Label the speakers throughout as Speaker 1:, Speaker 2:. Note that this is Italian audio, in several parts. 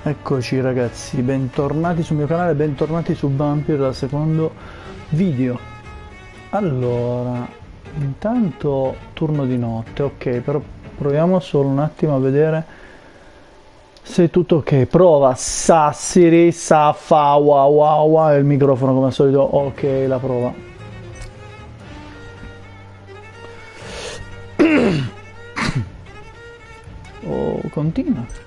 Speaker 1: Eccoci ragazzi, bentornati sul mio canale, bentornati su Vampyr al secondo video. Allora, intanto turno di notte, ok, però proviamo solo un attimo a vedere se è tutto ok. Prova, sa, Siri, sa, fa, wow, wow, wow, e il microfono come al solito, ok, la prova. Oh, continua.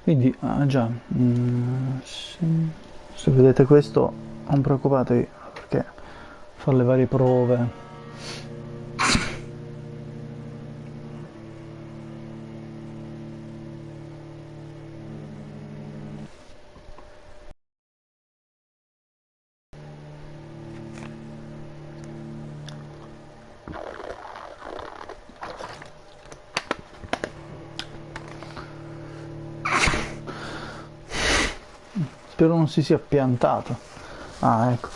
Speaker 1: Quindi, già, se vedete questo non preoccupatevi perché fa le varie prove. Spero non si sia piantato. Ah, ecco.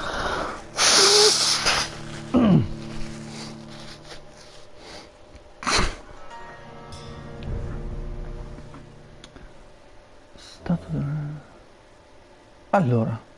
Speaker 1: Stato allora.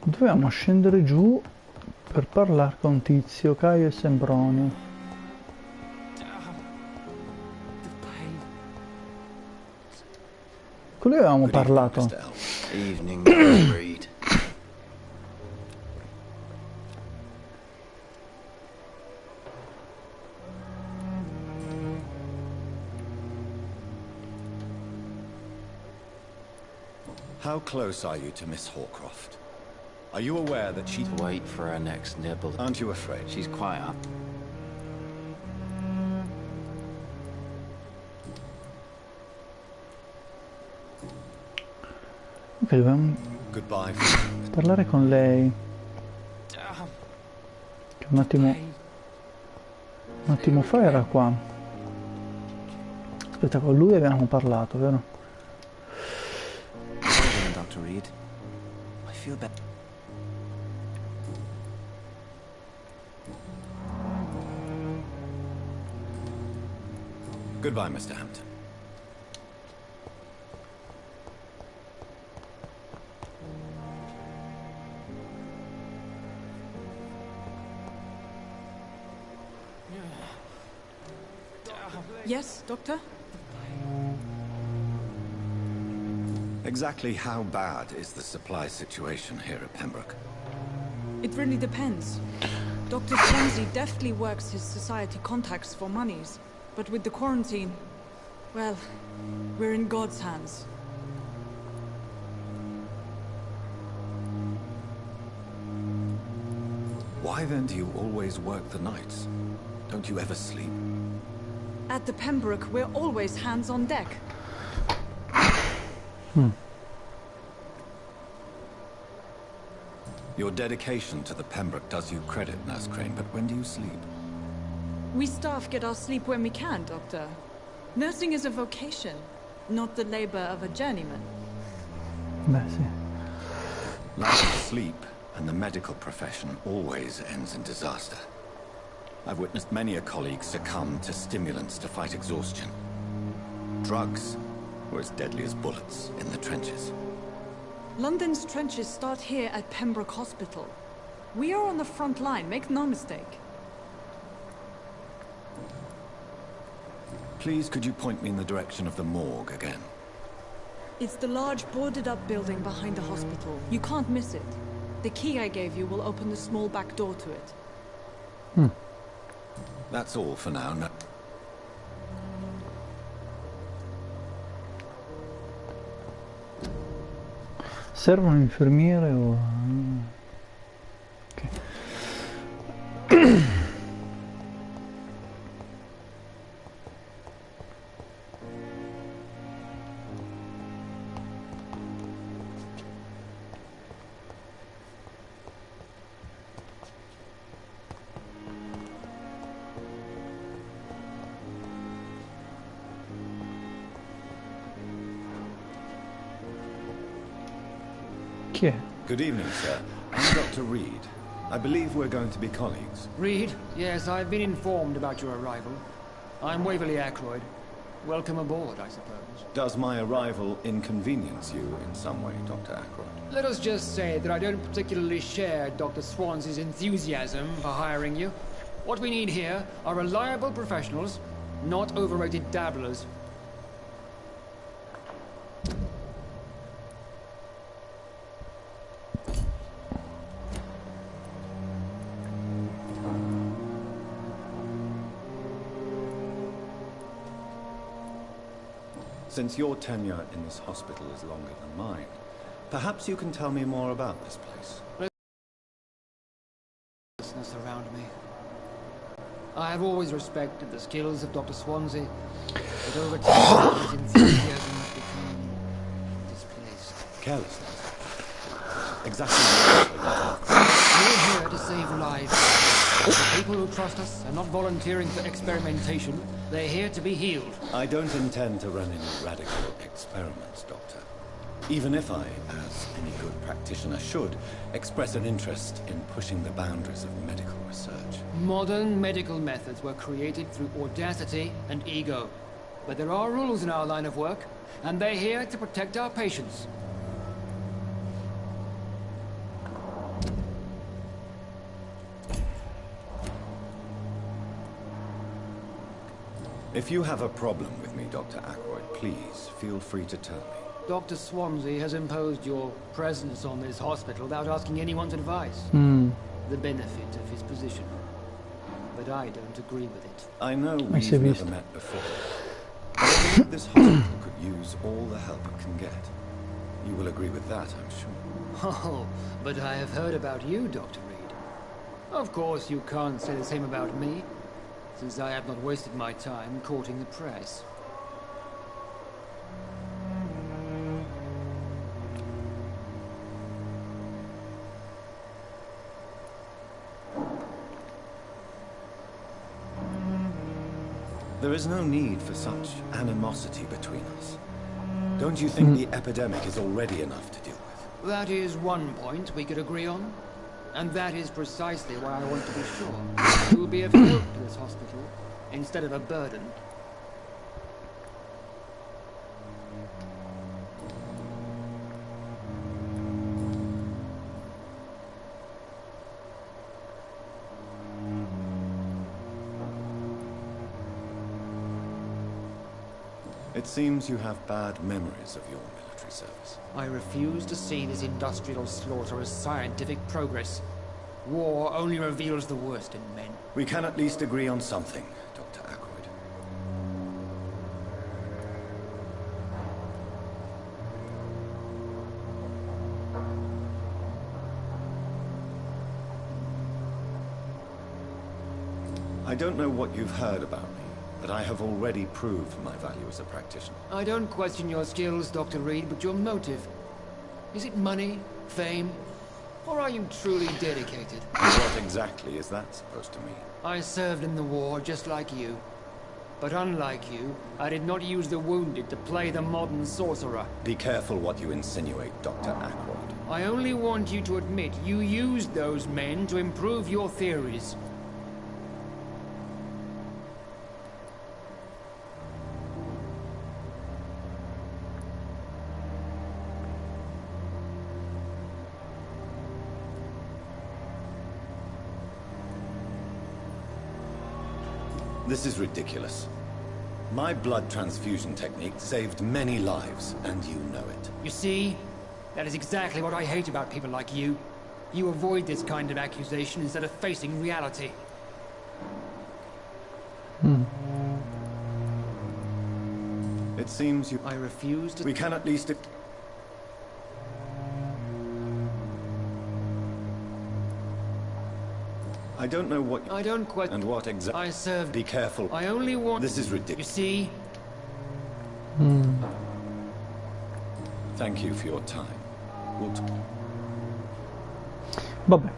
Speaker 1: Dovevamo scendere giù per parlare con Tizio, Caio e Sempronio. Con lui avevamo parlato.
Speaker 2: How close are you to Miss Hawcroft? Are you aware that she...
Speaker 3: Wait for her next nibble.
Speaker 2: Aren't you afraid?
Speaker 3: She's quiet.
Speaker 1: Ok, dobbiamo
Speaker 2: Goodbye.
Speaker 1: parlare con lei. Che un attimo fa era qua. Aspetta, con lui abbiamo parlato, vero?
Speaker 3: Dr. Reed. I feel better.
Speaker 2: Goodbye, Mr. Hampton.
Speaker 4: Yes, Doctor?
Speaker 2: Exactly how bad is the supply situation here at Pembroke?
Speaker 4: It really depends. Dr. Swansea deftly works his society contacts for monies, but with the quarantine, well, we're in God's hands.
Speaker 2: Why then do you always work the nights? Don't you ever sleep?
Speaker 4: At the Pembroke, we're always hands on deck.
Speaker 2: Your dedication to the Pembroke does you credit, Nurse Crane, but when do you sleep?
Speaker 4: We staff get our sleep when we can, Doctor. Nursing is a vocation, not the labor of a journeyman.
Speaker 1: Beh, sì.
Speaker 2: Lack of sleep and the medical profession always ends in disaster. I've witnessed many a colleague succumb to stimulants to fight exhaustion. Drugs were as deadly as bullets in the trenches.
Speaker 4: London's trenches start here at Pembroke Hospital. We are on the front line, make no mistake.
Speaker 2: Please, could you point me in the direction of the morgue again?
Speaker 4: It's the large boarded-up building behind the hospital. You can't miss it. The key I gave you will open the small back door to it.
Speaker 2: That's all for now. No.
Speaker 1: Serve un infermiere o... Ok. Chi è?
Speaker 2: Good evening, sir. I'm Dr. Reed. I believe we're going to be colleagues.
Speaker 5: Reed? Yes, I've been informed about your arrival. I'm Waverly Ackroyd. Welcome aboard, I suppose.
Speaker 2: Does my arrival inconvenience you in some way, Dr. Ackroyd?
Speaker 5: Let us just say that I don't particularly share Dr. Swansea's enthusiasm for hiring you. What we need here are reliable professionals, not overrated dabblers.
Speaker 2: Since your tenure in this hospital is longer than mine, perhaps you can tell me more about this place.
Speaker 5: Business around me. I have always respected the skills of Dr. Swansea, but over time his enthusiasm has become displaced.
Speaker 2: Carelessness. Exactly what are you talking about?
Speaker 5: We're here to save lives. The people who trust us are not volunteering for experimentation. They're here to be healed.
Speaker 2: I don't intend to run any radical experiments, Doctor. Even if I, as any good practitioner should, express an interest in pushing the boundaries of medical research.
Speaker 5: Modern medical methods were created through audacity and ego. But there are rules in our line of work, and they're here to protect our patients.
Speaker 2: If you have a problem with me, Dr. Ackroyd, please feel free to tell me.
Speaker 5: Dr. Swansea has imposed your presence on this hospital without asking anyone's advice. The benefit of his position. But I don't agree with it.
Speaker 2: I know we've never met before. But I believe this hospital could use all the help it can get. You will agree with that, I'm sure.
Speaker 5: Oh, but I have heard about you, Dr. Reed. Of course, you can't say the same about me, since I have not wasted my time courting the press.
Speaker 2: There is no need for such animosity between us. Don't you think the epidemic is already enough to deal with?
Speaker 5: That is one point we could agree on. And that is precisely why I want to be sure you will be of help to this hospital, instead of a burden.
Speaker 2: It seems you have bad memories of your military service.
Speaker 5: I refuse to see this industrial slaughter as scientific progress. War only reveals the worst in men.
Speaker 2: We can at least agree on something, Dr. Ackroyd. I don't know what you've heard about me, but I have already proved my value as a practitioner.
Speaker 5: I don't question your skills, Dr. Reed, but your motive. Is it money, fame, or are you truly dedicated?
Speaker 2: What exactly is that supposed to mean?
Speaker 5: I served in the war just like you. But unlike you, I did not use the wounded to play the modern sorcerer.
Speaker 2: Be careful what you insinuate, Dr. Ackroyd.
Speaker 5: I only want you to admit you used those men to improve your theories.
Speaker 2: This is ridiculous. My blood transfusion technique saved many lives, and you know it.
Speaker 5: You see? That is exactly what I hate about people like you. You avoid this kind of accusation instead of facing reality.
Speaker 2: It seems you...
Speaker 5: I refuse to...
Speaker 2: We can at least... I don't know what...
Speaker 5: I don't quite...
Speaker 2: And what exactly...
Speaker 5: I served...
Speaker 2: Be careful.
Speaker 5: I only want...
Speaker 2: This is ridiculous.
Speaker 5: You see?
Speaker 2: Thank you for your time. We'll
Speaker 1: Vabbè.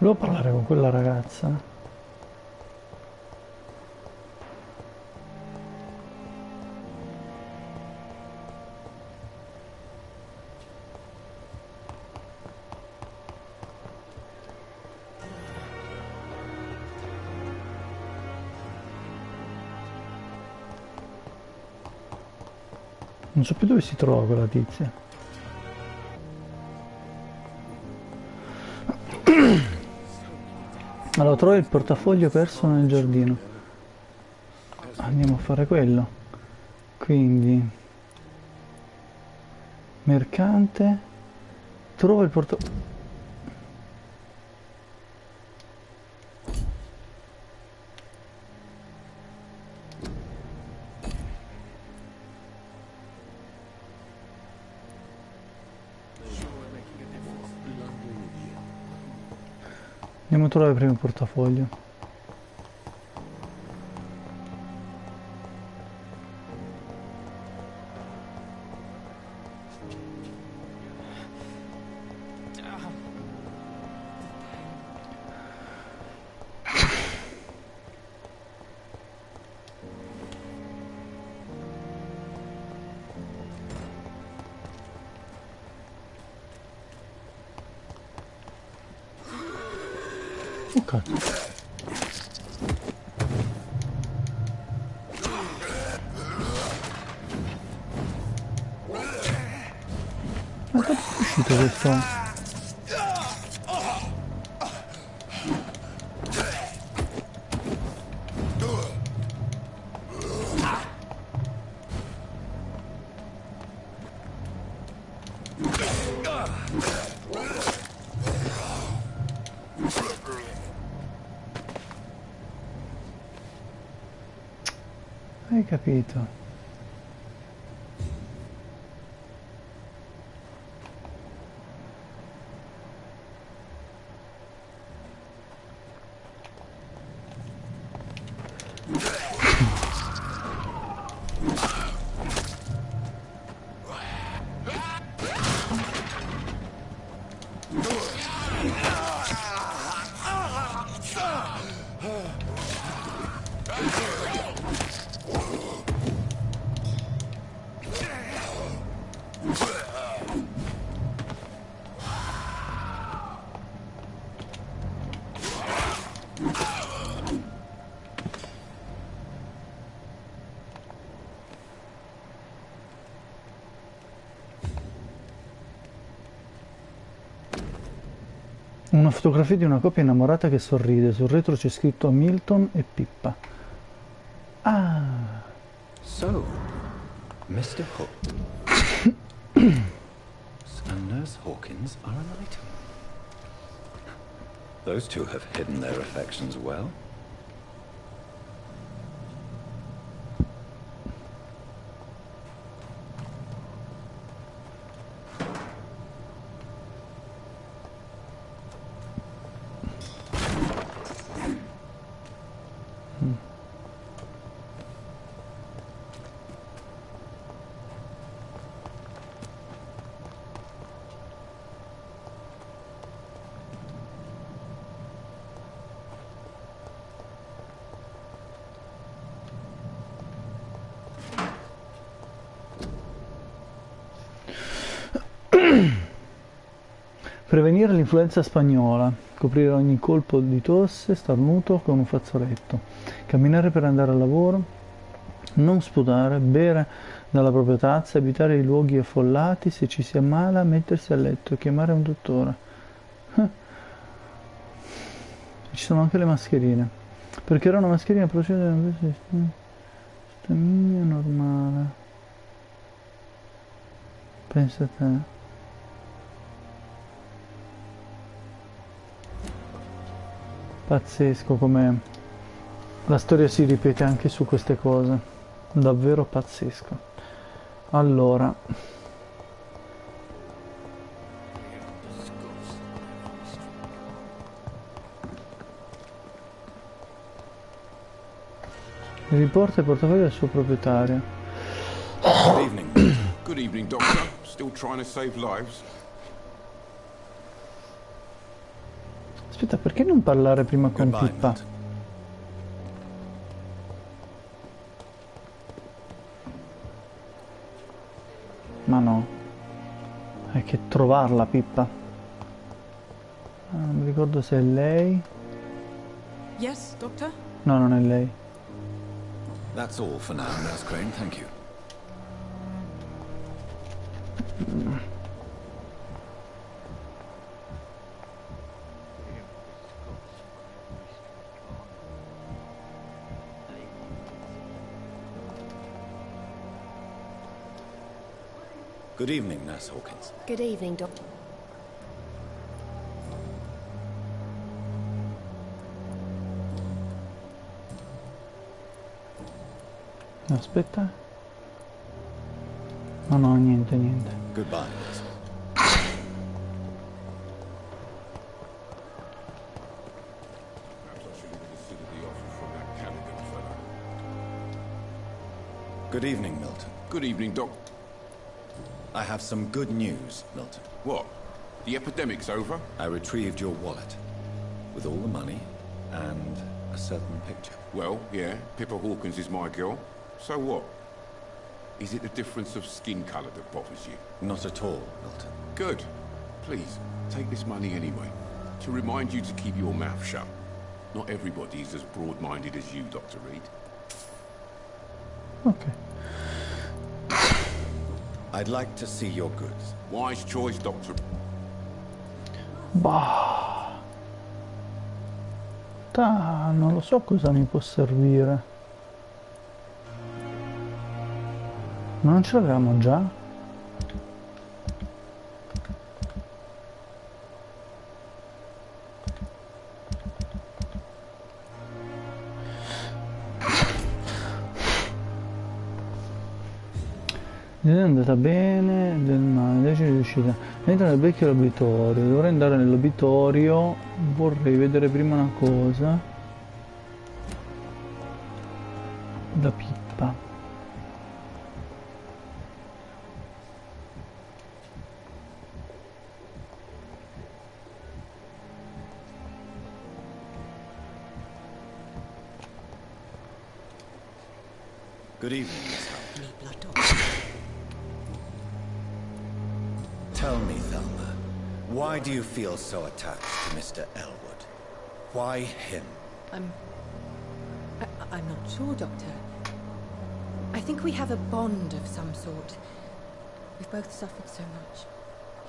Speaker 1: Volevo parlare con quella ragazza. Non so più dove si trova quella tizia. Allora, trovo il portafoglio perso nel giardino. Andiamo a fare quello. Quindi mercante. Trova il portafoglio. Andiamo a trovare prima il portafoglio. Ok. Ma dove è uscito questo? Hai capito? Una fotografia di una coppia innamorata che sorride. Sul retro c'è scritto Milton e Pippa. Ah!
Speaker 2: So, Mr. Hook and Nurse Hawkins are an item. Those two have hidden their affections well.
Speaker 1: Prevenire l'influenza spagnola, coprire ogni colpo di tosse, starnuto con un fazzoletto, camminare per andare al lavoro, non sputare, bere dalla propria tazza, evitare i luoghi affollati, se ci si ammala mettersi a letto e chiamare un dottore. Ci sono anche le mascherine, perché era una mascherina procede da un sistemia normale. Pensa a te. Pazzesco come la storia si ripete anche su queste cose, davvero pazzesco. Allora, riporta il portafoglio al suo proprietario.
Speaker 6: Good evening. Good evening, Doctor. Still trying to save lives?
Speaker 1: Aspetta, perché non parlare prima con
Speaker 2: Goodbye,
Speaker 1: Pippa?
Speaker 2: Milton.
Speaker 1: Ma no. È che trovarla Pippa. Non mi ricordo se è lei.
Speaker 4: Yes, Doctor?
Speaker 1: No, non è lei.
Speaker 2: That's all for now, Nurse Crane. Thank you. Good evening, Nurse Hawkins.
Speaker 7: Good evening, Doctor.
Speaker 1: Aspetta. No, no, niente, niente.
Speaker 2: Goodbye, Nurse.
Speaker 6: Perhaps I should have considered the offer from that Callaghan fella.
Speaker 2: Good evening, Milton.
Speaker 6: Good evening, Doc.
Speaker 2: I have some good news, Milton.
Speaker 6: What? The epidemic's over?
Speaker 2: I retrieved your wallet with all the money and a certain picture.
Speaker 6: Well, yeah, Pippa Hawkins is my girl. So what? Is it the difference of skin colour that bothers you?
Speaker 2: Not at all, Milton.
Speaker 6: Good. Please, take this money anyway. To remind you to keep your mouth shut. Not everybody is as broad-minded as you, Dr. Reed.
Speaker 1: Ok.
Speaker 2: I'd like to see your goods.
Speaker 6: Wise choice, Doctor.
Speaker 1: Bah. Non lo so cosa mi può servire. Ma non ce l'avevamo già? È andata bene, del male, decide di uscita. Entra nel vecchio obitorio, dovrei andare nell'obitorio, vorrei vedere prima una cosa. Da Pippa.
Speaker 2: Good evening, Miss Howard.
Speaker 7: Me blood, Doctor.
Speaker 2: Tell me, Thelma, why do you feel so attached to Mr. Elwood? Why him?
Speaker 7: I'm not sure, Doctor. I think we have a bond of some sort. We've both suffered so much.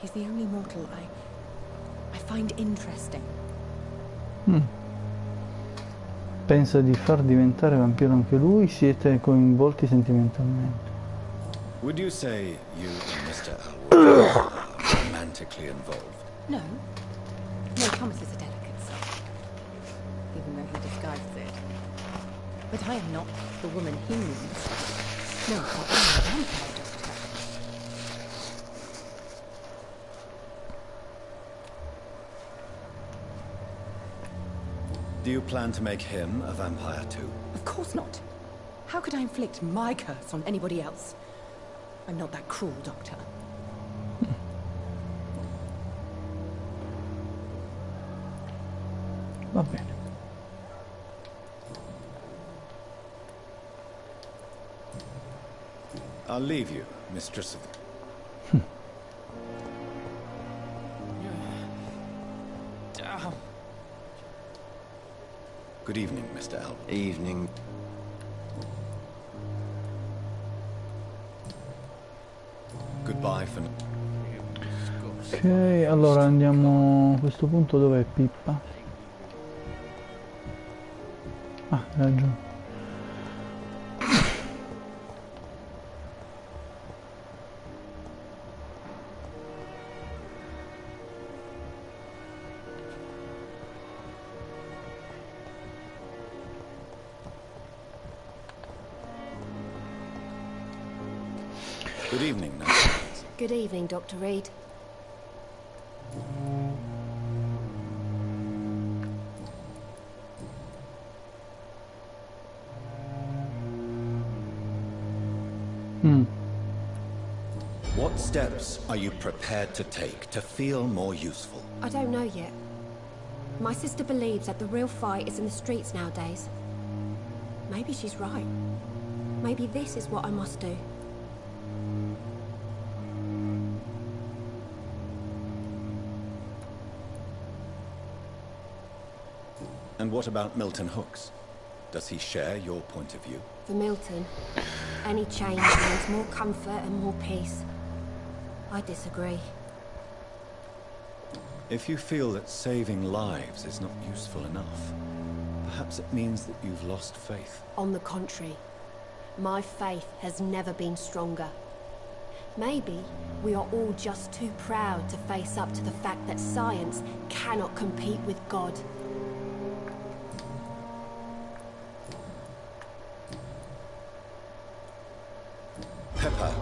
Speaker 7: He's the only mortal I find interesting.
Speaker 1: Pensa di far diventare vampiro anche lui? Siete coinvolti sentimentalmente?
Speaker 2: Would you say you and Mr. Elwood are romantically involved?
Speaker 7: No. No, Thomas is a delicate soul. Even though he disguises it. But I am not the woman he needs. No, I'm a vampire, Doctor.
Speaker 2: Do you plan to make him a vampire too?
Speaker 7: Of course not. How could I inflict my curse on anybody else? I'm not that cruel, Doctor.
Speaker 1: Va bene.
Speaker 2: I'll leave you, Mistress of... Good evening, Mr. Elwood.
Speaker 3: Evening.
Speaker 2: Goodbye for now.
Speaker 1: Ok, allora andiamo a questo punto. Dov'è Pippa? Ah, hai ragione.
Speaker 2: Good evening, Nurse.
Speaker 7: Good evening, Dr. Reed.
Speaker 2: What steps are you prepared to take to feel more useful?
Speaker 7: I don't know yet.
Speaker 8: My sister believes that the real fight is in the streets nowadays. Maybe she's right. Maybe this is what I must do.
Speaker 2: And what about Milton Hooks? Does he share your point of view?
Speaker 8: For Milton, any change means more comfort and more peace. I disagree.
Speaker 2: If you feel that saving lives is not useful enough, perhaps it means that you've lost faith.
Speaker 8: On the contrary, my faith has never been stronger. Maybe we are all just too proud to face up to the fact that science cannot compete with God.
Speaker 2: Pepper,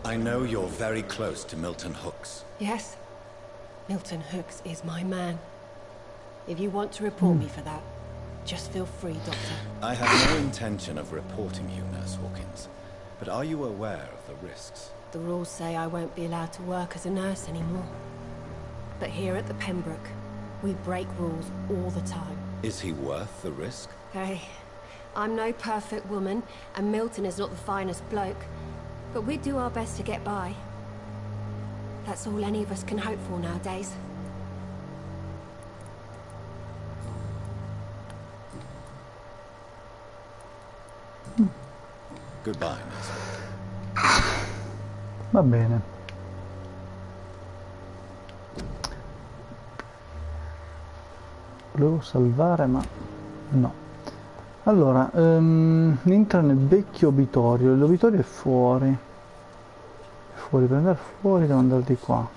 Speaker 2: I know you're very close to Milton Hooks.
Speaker 8: Yes, Milton Hooks is my man. If you want to report me for that, just feel free, Doctor.
Speaker 2: I have no intention of reporting you, Nurse Hawkins, but are you aware of the risks?
Speaker 8: The rules say I won't be allowed to work as a nurse anymore. But here at the Pembroke, we break rules all the time.
Speaker 2: Is he worth the risk?
Speaker 8: Hey, I'm no perfect woman, and Milton is not the finest bloke, but we do our best to get by. That's all any of us can hope for nowadays.
Speaker 2: Goodbye, Nurse.
Speaker 1: Va bene. Volevo salvare, ma no. Allora, entra nel vecchio obitorio. L'obitorio è fuori. Fuori, per andare fuori devo andare di qua.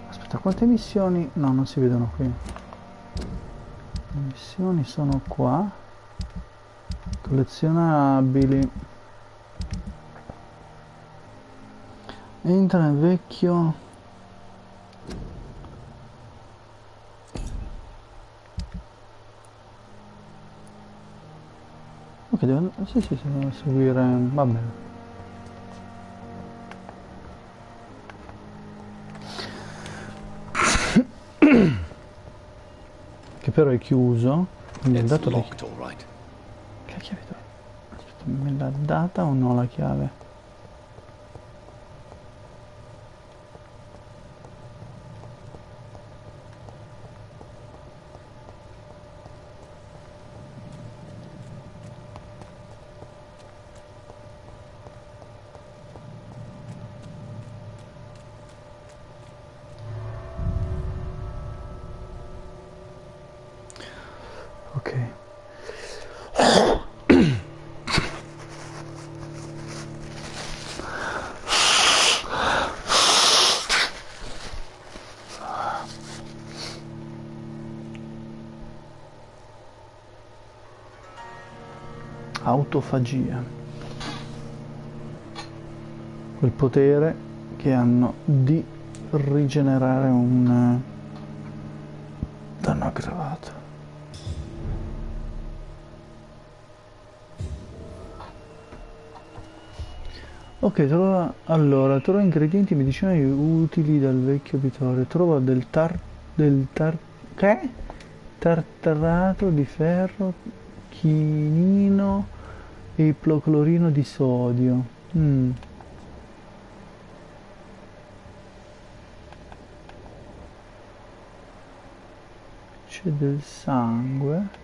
Speaker 1: Aspetta, quante missioni? No, non si vedono qui. Le missioni sono qua. Collezionabili. Entra nel vecchio. Ok, devo... sì, devo seguire. Va bene. Che però è chiuso. Quindi è dato la chiave. Che chiave dove? Aspetta, me l'ha data o no la chiave? Ok. Autofagia. Quel potere che hanno di rigenerare un danno aggravato. Ok, allora, trova ingredienti medicinali utili dal vecchio obitorio. Trova del tartarato di ferro, chinino e ipoclorino di sodio. C'è del sangue.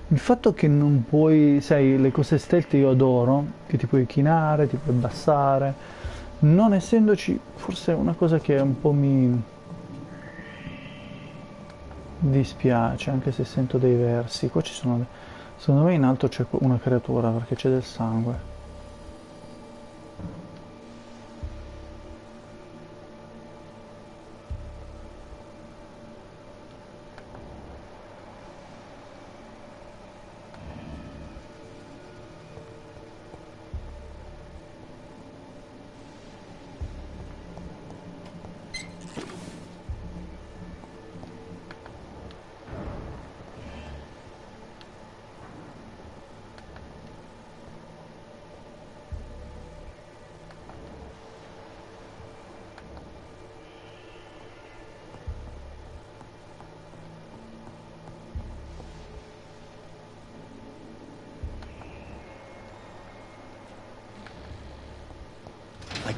Speaker 1: Il fatto che non puoi, sai, le cose stealth io adoro, che ti puoi chinare, ti puoi abbassare, non essendoci, forse è una cosa che un po' mi dispiace, anche se sento dei versi. Qua ci sono, secondo me in alto c'è una creatura perché c'è del sangue.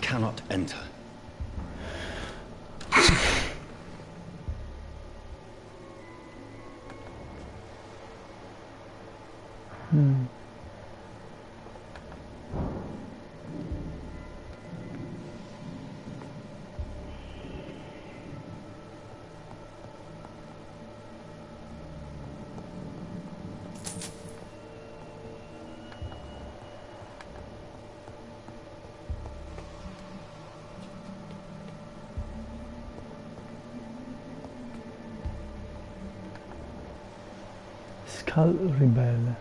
Speaker 2: cannot enter.
Speaker 1: Cal ribelle.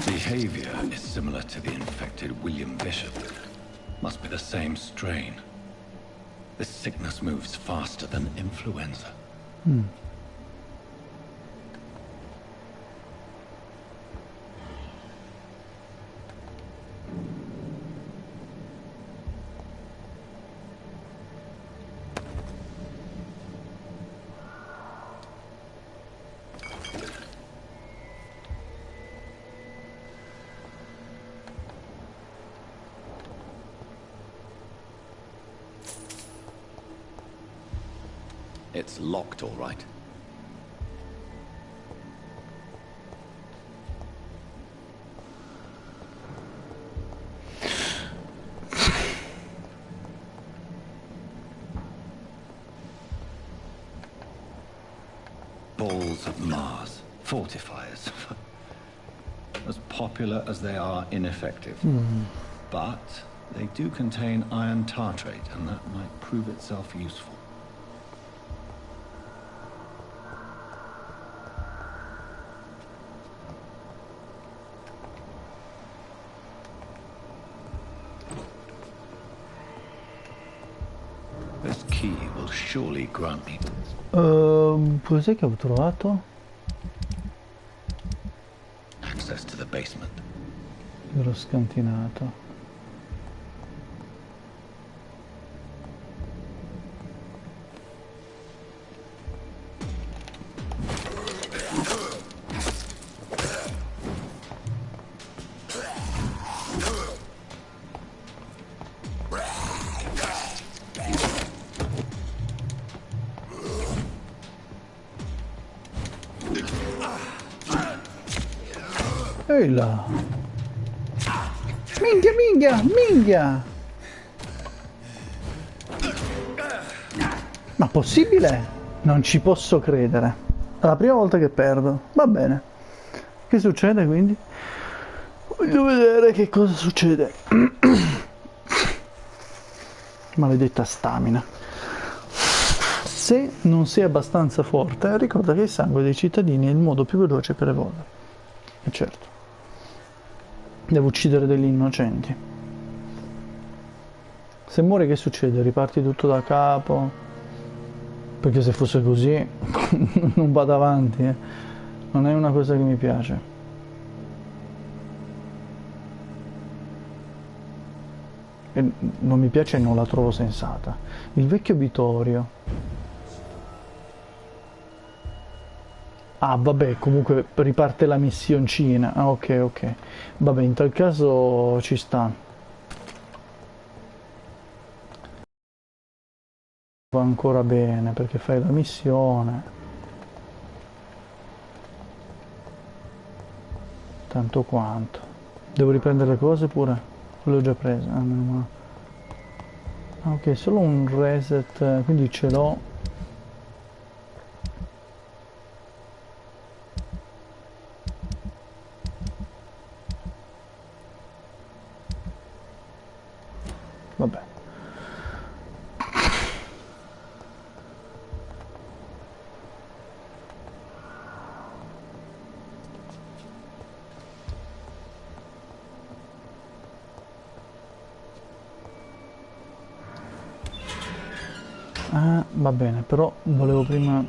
Speaker 2: Behavior is similar to the infected William Bishop. Must be the same strain. This sickness moves faster than influenza. It's locked, all right. Balls of Mars, fortifiers. As popular as they are ineffective. But they do contain iron tartrate, and that might prove itself useful. This key will surely grant me.
Speaker 1: Cos'è che ho trovato?
Speaker 2: Access to the basement.
Speaker 1: Ero scantinato. Ehi là! Minchia, minchia, minchia! Ma possibile? Non ci posso credere. È la prima volta che perdo. Va bene. Che succede quindi? Voglio vedere che cosa succede. Maledetta stamina. Se non sei abbastanza forte, ricorda che il sangue dei cittadini è il modo più veloce per evolvere. E certo. Devo uccidere degli innocenti. Se muore che succede? Riparti tutto da capo? Perché se fosse così non vado avanti, eh. Non è una cosa che mi piace. E non mi piace e non la trovo sensata. Il vecchio Vittorio. Ah, vabbè, comunque riparte la missioncina. Ah, ok, ok. Vabbè, in tal caso ci sta. Va ancora bene, perché fai la missione. Tanto quanto. Devo riprendere le cose pure? Le ho già prese. Ah, meno male. Ah, ok, solo un reset, quindi ce l'ho. Vabbè. Ah, va bene, però volevo prima...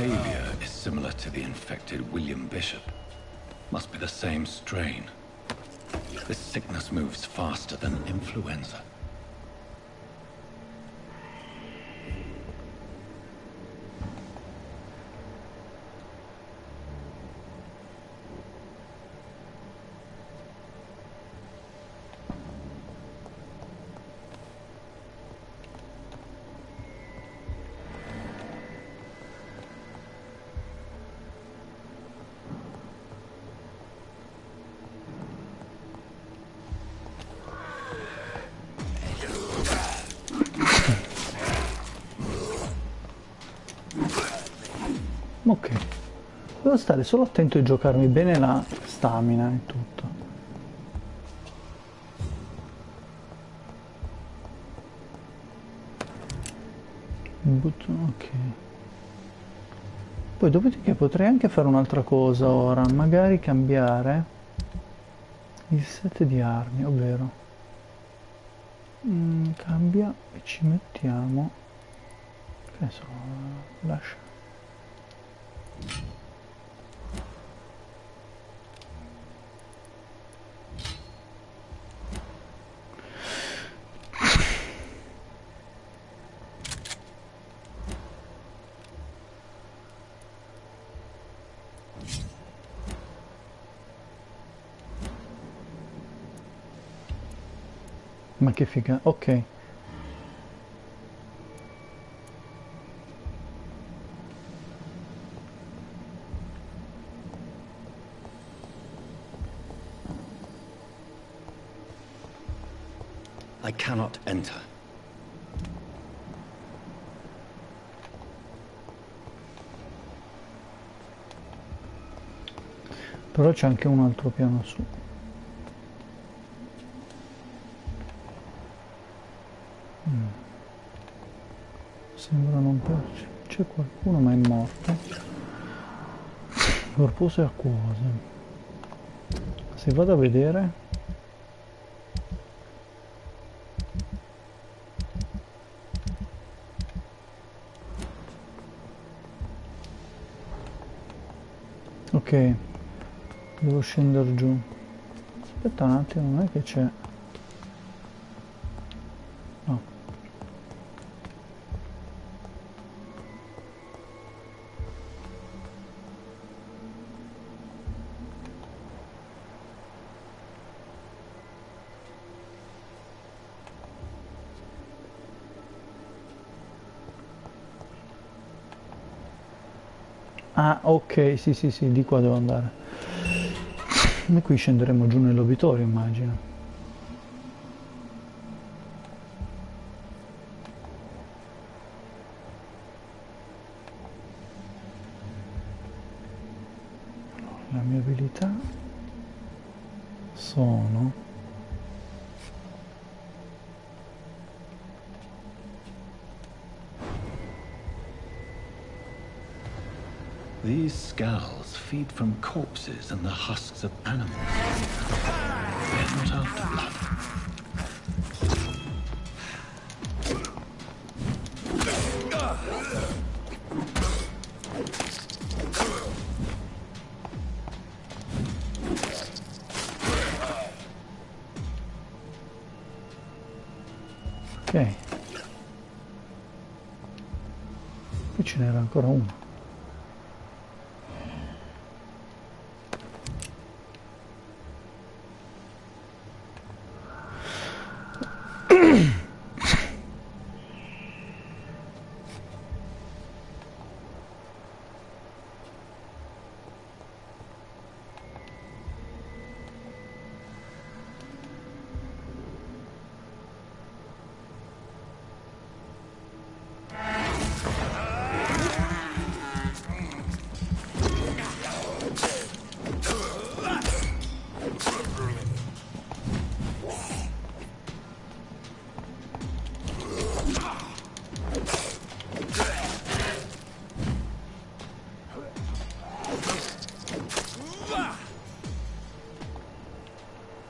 Speaker 2: behavior is similar to the infected William Bishop. Must be the same strain. This sickness moves faster than influenza.
Speaker 1: Ok, devo stare solo attento di giocarmi bene la stamina e tutto. Ok. Poi dopodiché potrei anche fare un'altra cosa ora, magari cambiare il set di armi, ovvero cambia e ci mettiamo, che ne so, lascia. Ma che figa, ok.
Speaker 2: I cannot enter.
Speaker 1: Però c'è anche un altro piano su. Sembra non piace. C'è qualcuno ma è morto. Corpose e acquose. Se vado a vedere, ok, devo scendere giù. Aspetta un attimo, non è che c'è. No. Ah, ok, sì, sì, sì, di qua devo andare. E qui scenderemo giù nell'obitorio, immagino. La mia abilità sono...
Speaker 2: These skulls feed from corpses and the husks of animals. They're not after blood.
Speaker 1: Ok. Qui ce n'era ancora uno.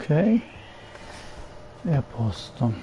Speaker 1: Ok, è a posto.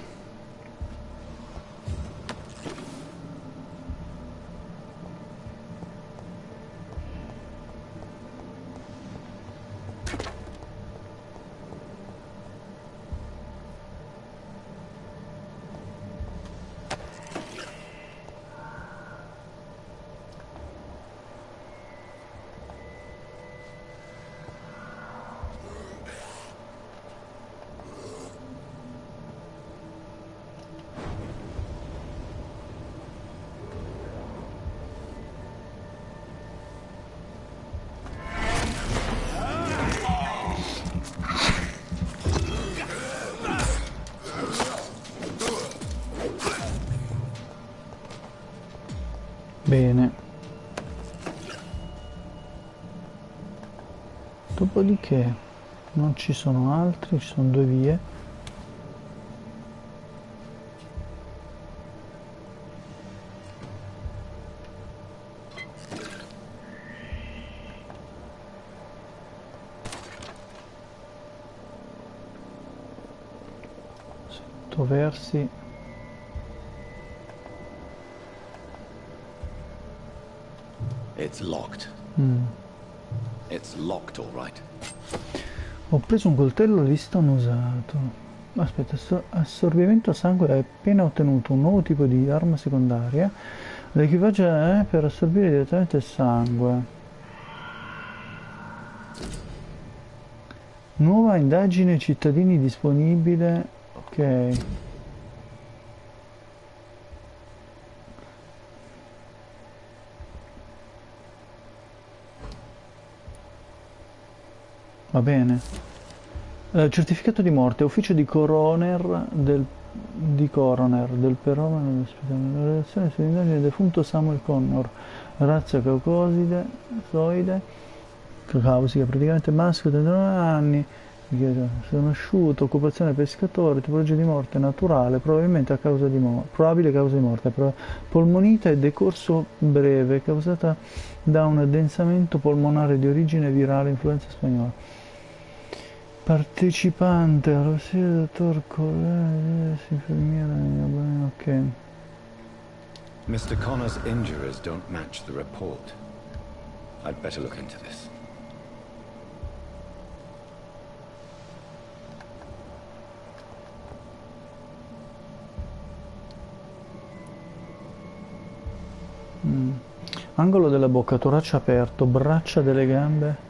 Speaker 1: Dopodiché non ci sono altri, ci sono 2 vie. Versi.
Speaker 2: It's locked. It's locked, all right.
Speaker 1: Ho preso un coltello visto non usato. Aspetta, assorbimento a sangue. Hai appena ottenuto un nuovo tipo di arma secondaria. L'equipaggio è per assorbire direttamente il sangue. Nuova indagine cittadini disponibile. Ok. Va bene. Certificato di morte, ufficio di coroner del Perone dell'ospedale. La relazione sull'indagine del defunto Samuel Connor, razza caucasica, praticamente maschio, 39 anni, sconosciuto, occupazione pescatore, tipologia di morte naturale, probabilmente a causa di probabile causa di morte, polmonite e decorso breve causata da un addensamento polmonare di origine virale, influenza spagnola. Partecipante alla serie dottor infermiera, ok.
Speaker 2: Mr. Connor's injuries don't match the report. I'd better look into this.
Speaker 1: Angolo della bocca, torace aperto, braccia delle gambe.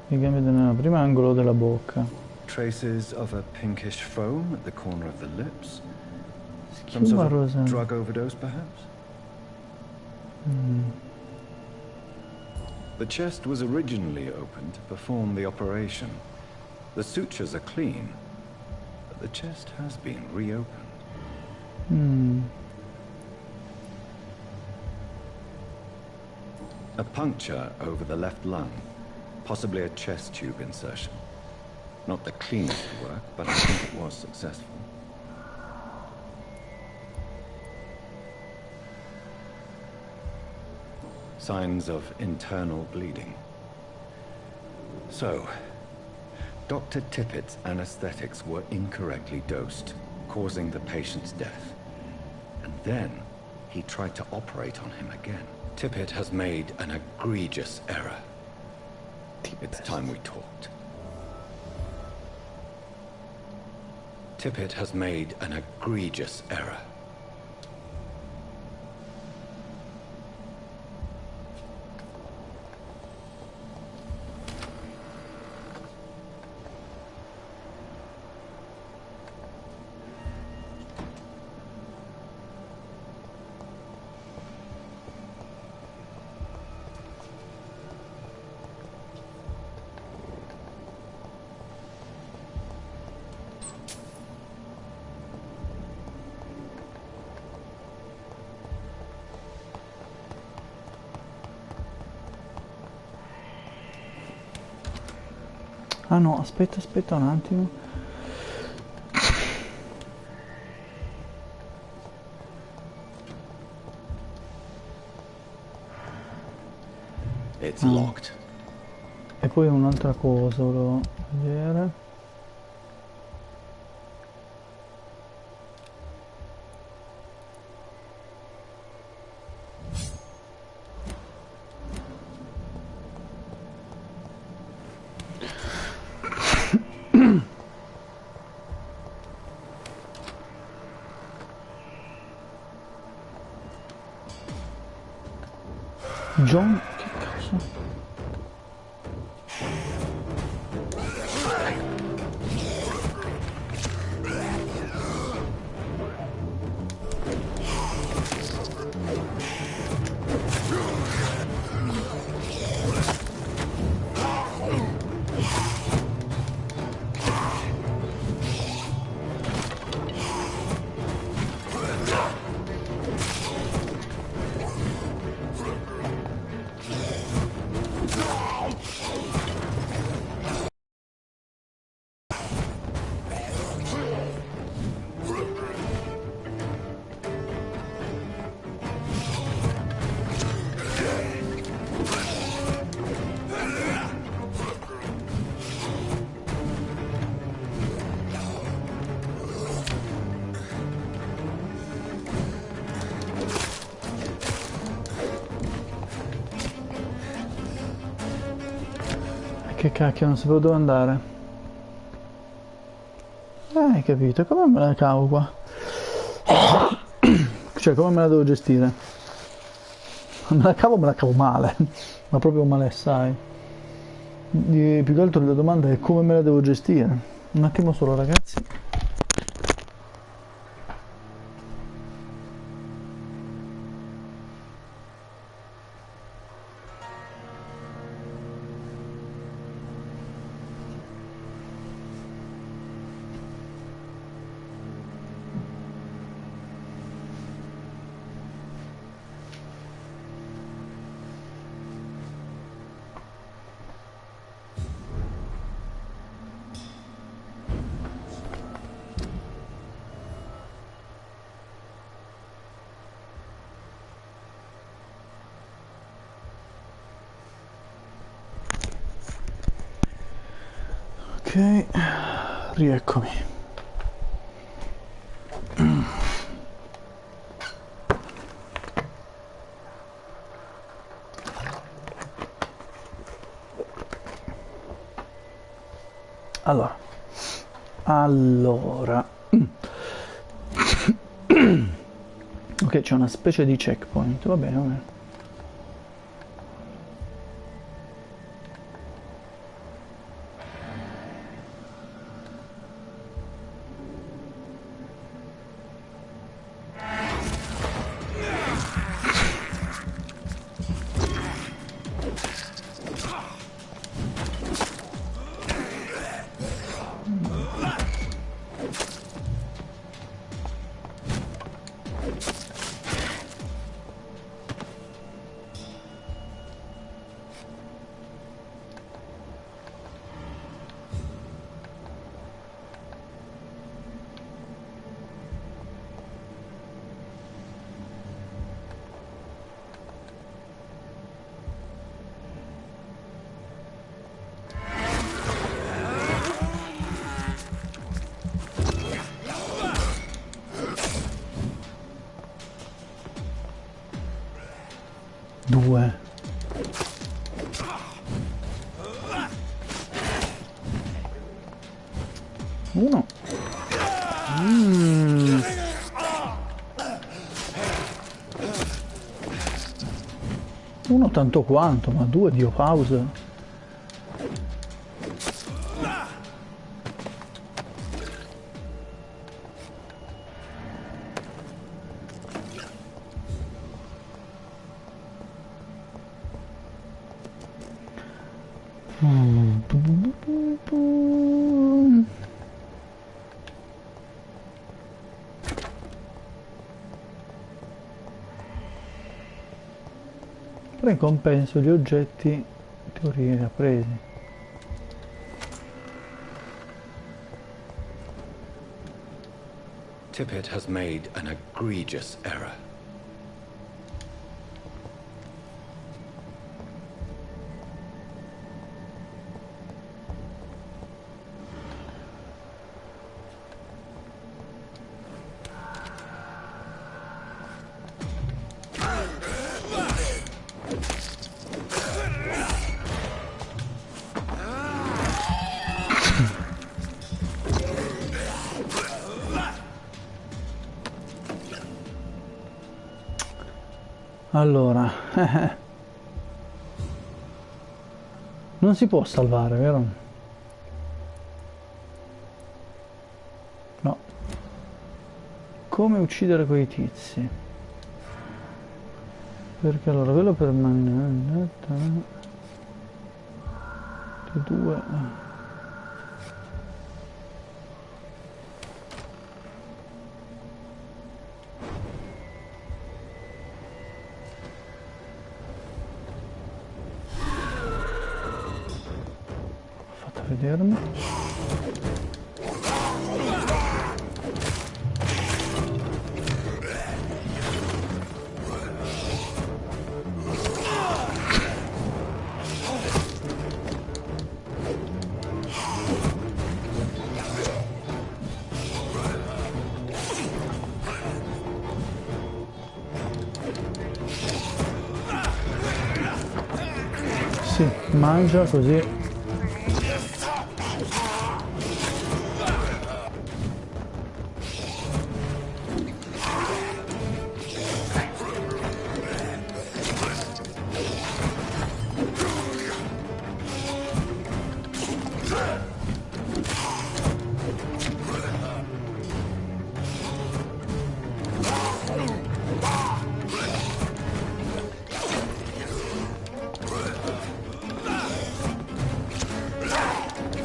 Speaker 1: Le gambe della prima angolo della bocca.
Speaker 9: Traces of a pinkish foam at the corner of the lips. Some
Speaker 1: Schiuma
Speaker 9: sort of
Speaker 1: rosa.
Speaker 9: drug overdose, perhaps?
Speaker 2: The chest was originally opened to perform the operation. The sutures are clean, but the chest has been reopened. A puncture over the left lung. Possibly a chest tube insertion. Not the cleanest work, but I think it was successful. Signs of internal bleeding. So, Dr. Tippett's anesthetics were incorrectly dosed, causing the patient's death. And then, he tried to operate on him again. Tippett has made an egregious error. It's time we talked. Tippett has made an egregious error.
Speaker 1: Ah no, aspetta un attimo.
Speaker 2: It's locked.
Speaker 1: E poi un'altra cosa volevo vedere. John, che cazzo? Che cacchio, non sapevo dove andare. Hai capito, come me la cavo qua? Cioè, come me la devo gestire? Me la cavo male, ma proprio male assai. Più che altro la domanda è come me la devo gestire. Un attimo solo, ragazzi. Ok, rieccomi. Allora. Ok, c'è una specie di checkpoint, va bene, va bene. Due. Uno. Uno tanto quanto, ma due, Dio, pausa. In compenso gli oggetti in teoria appresi.
Speaker 2: Tippett has made an egregious error.
Speaker 1: Allora, non si può salvare, vero? No. Come uccidere quei tizi? Perché allora quello permanente, due. Vedermi. Sì, mangia così.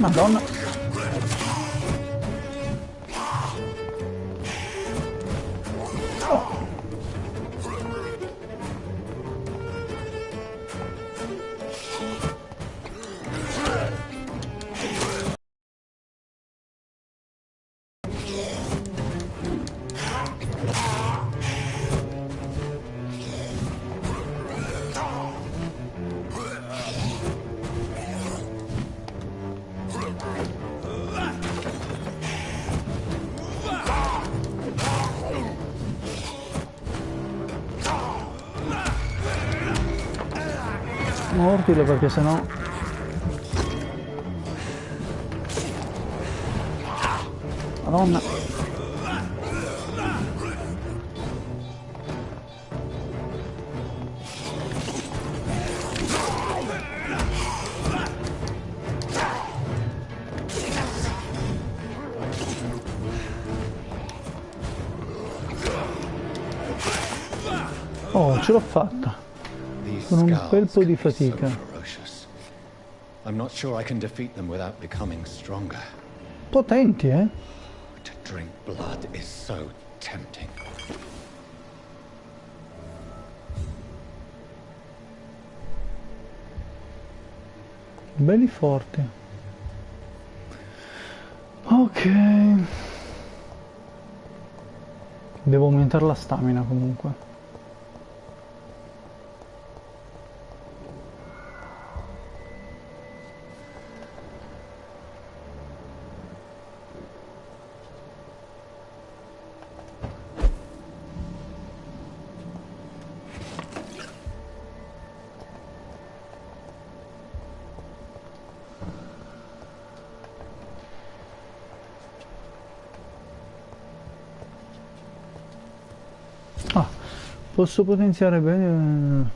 Speaker 1: Madonna. Mordilo perché sennò... Madonna. Oh, ce l'ho fatta. Con un bel po' di fatica.
Speaker 2: I'm not sure I can defeat them without becoming stronger.
Speaker 1: Potenti, eh?
Speaker 2: To drink blood is so tempting.
Speaker 1: Belli forti. Ok. Devo aumentare la stamina comunque. Posso potenziare bene...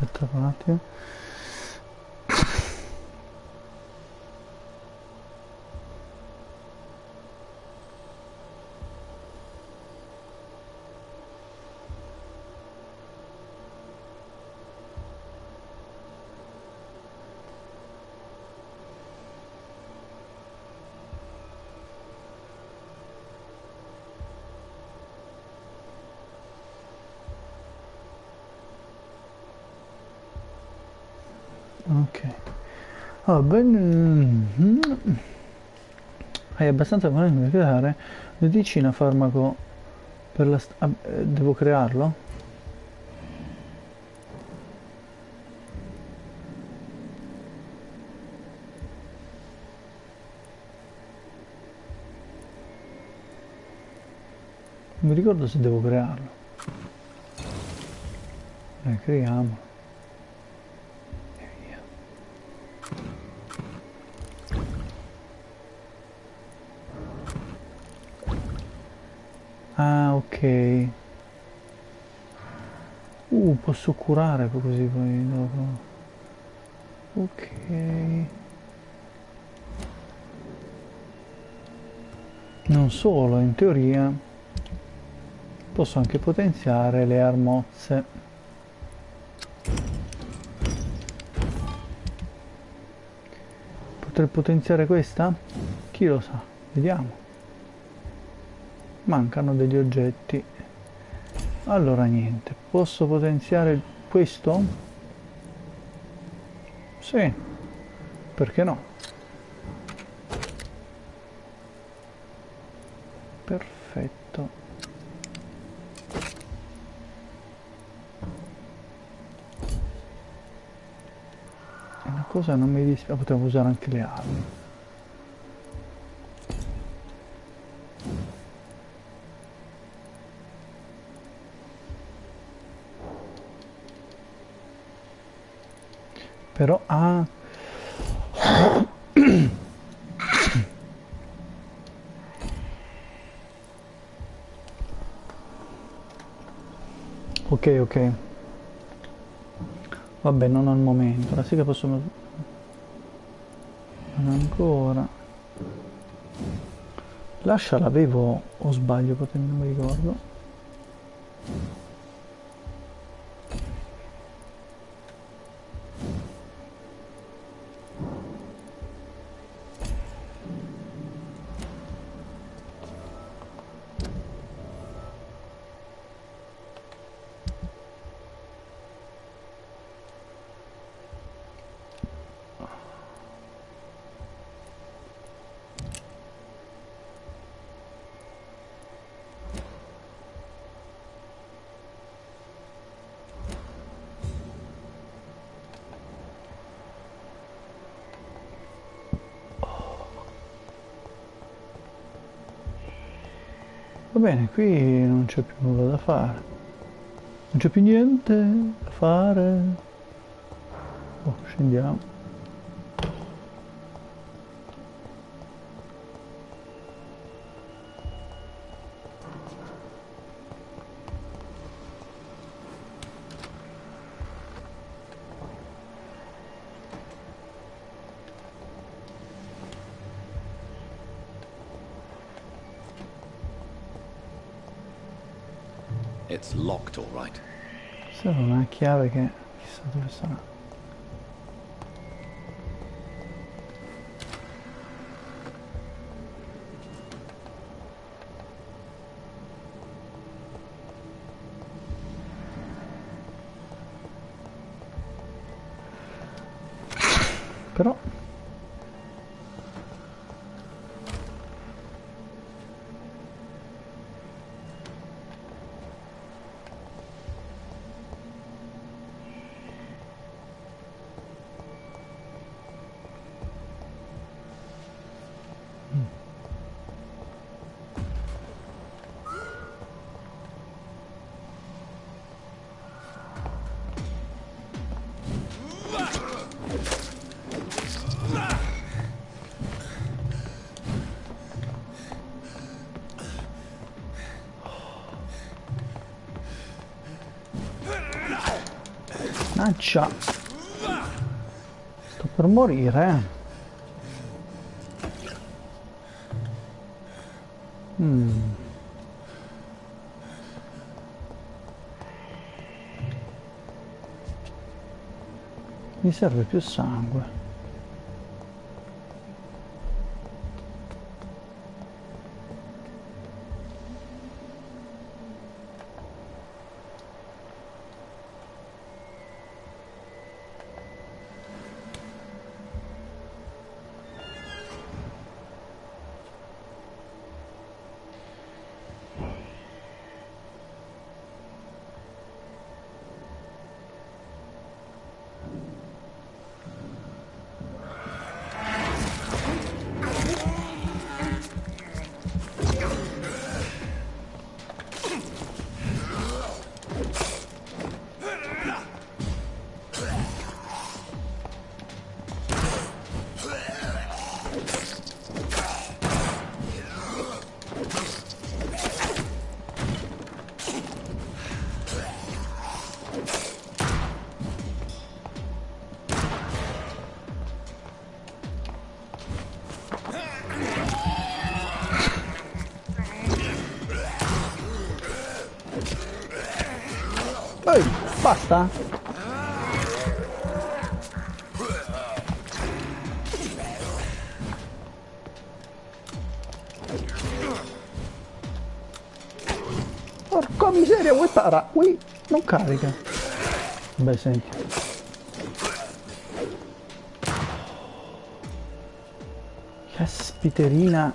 Speaker 1: Aspetta un attimo. Ok. Oh, hai abbastanza buone da creare medicina, farmaco per la devo crearlo? Non mi ricordo se devo crearlo. Creiamo. Ah, ok. Posso curare così poi dopo. Ok. Non solo, in teoria posso anche potenziare le armozze. Potrei potenziare questa? Chi lo sa? Vediamo. Mancano degli oggetti. Allora niente, posso potenziare questo? Sì, perché no? Perfetto. Una cosa non mi dispiace, potevo usare anche le armi. Però ok. Vabbè, non al momento. Ora sì che posso... Non ancora. Lascia l'avevo o sbaglio, non mi ricordo. Va bene, qui non c'è più nulla da fare. Non c'è più niente da fare. Oh, scendiamo.
Speaker 2: It's locked, all right.
Speaker 1: Serve una chiave che chissà dove sarà. Però Mannaggia, sto per morire. Mi serve più sangue. Ehi, basta? Porca miseria, vuoi para? Qui non carica. Beh, senti. Caspiterina.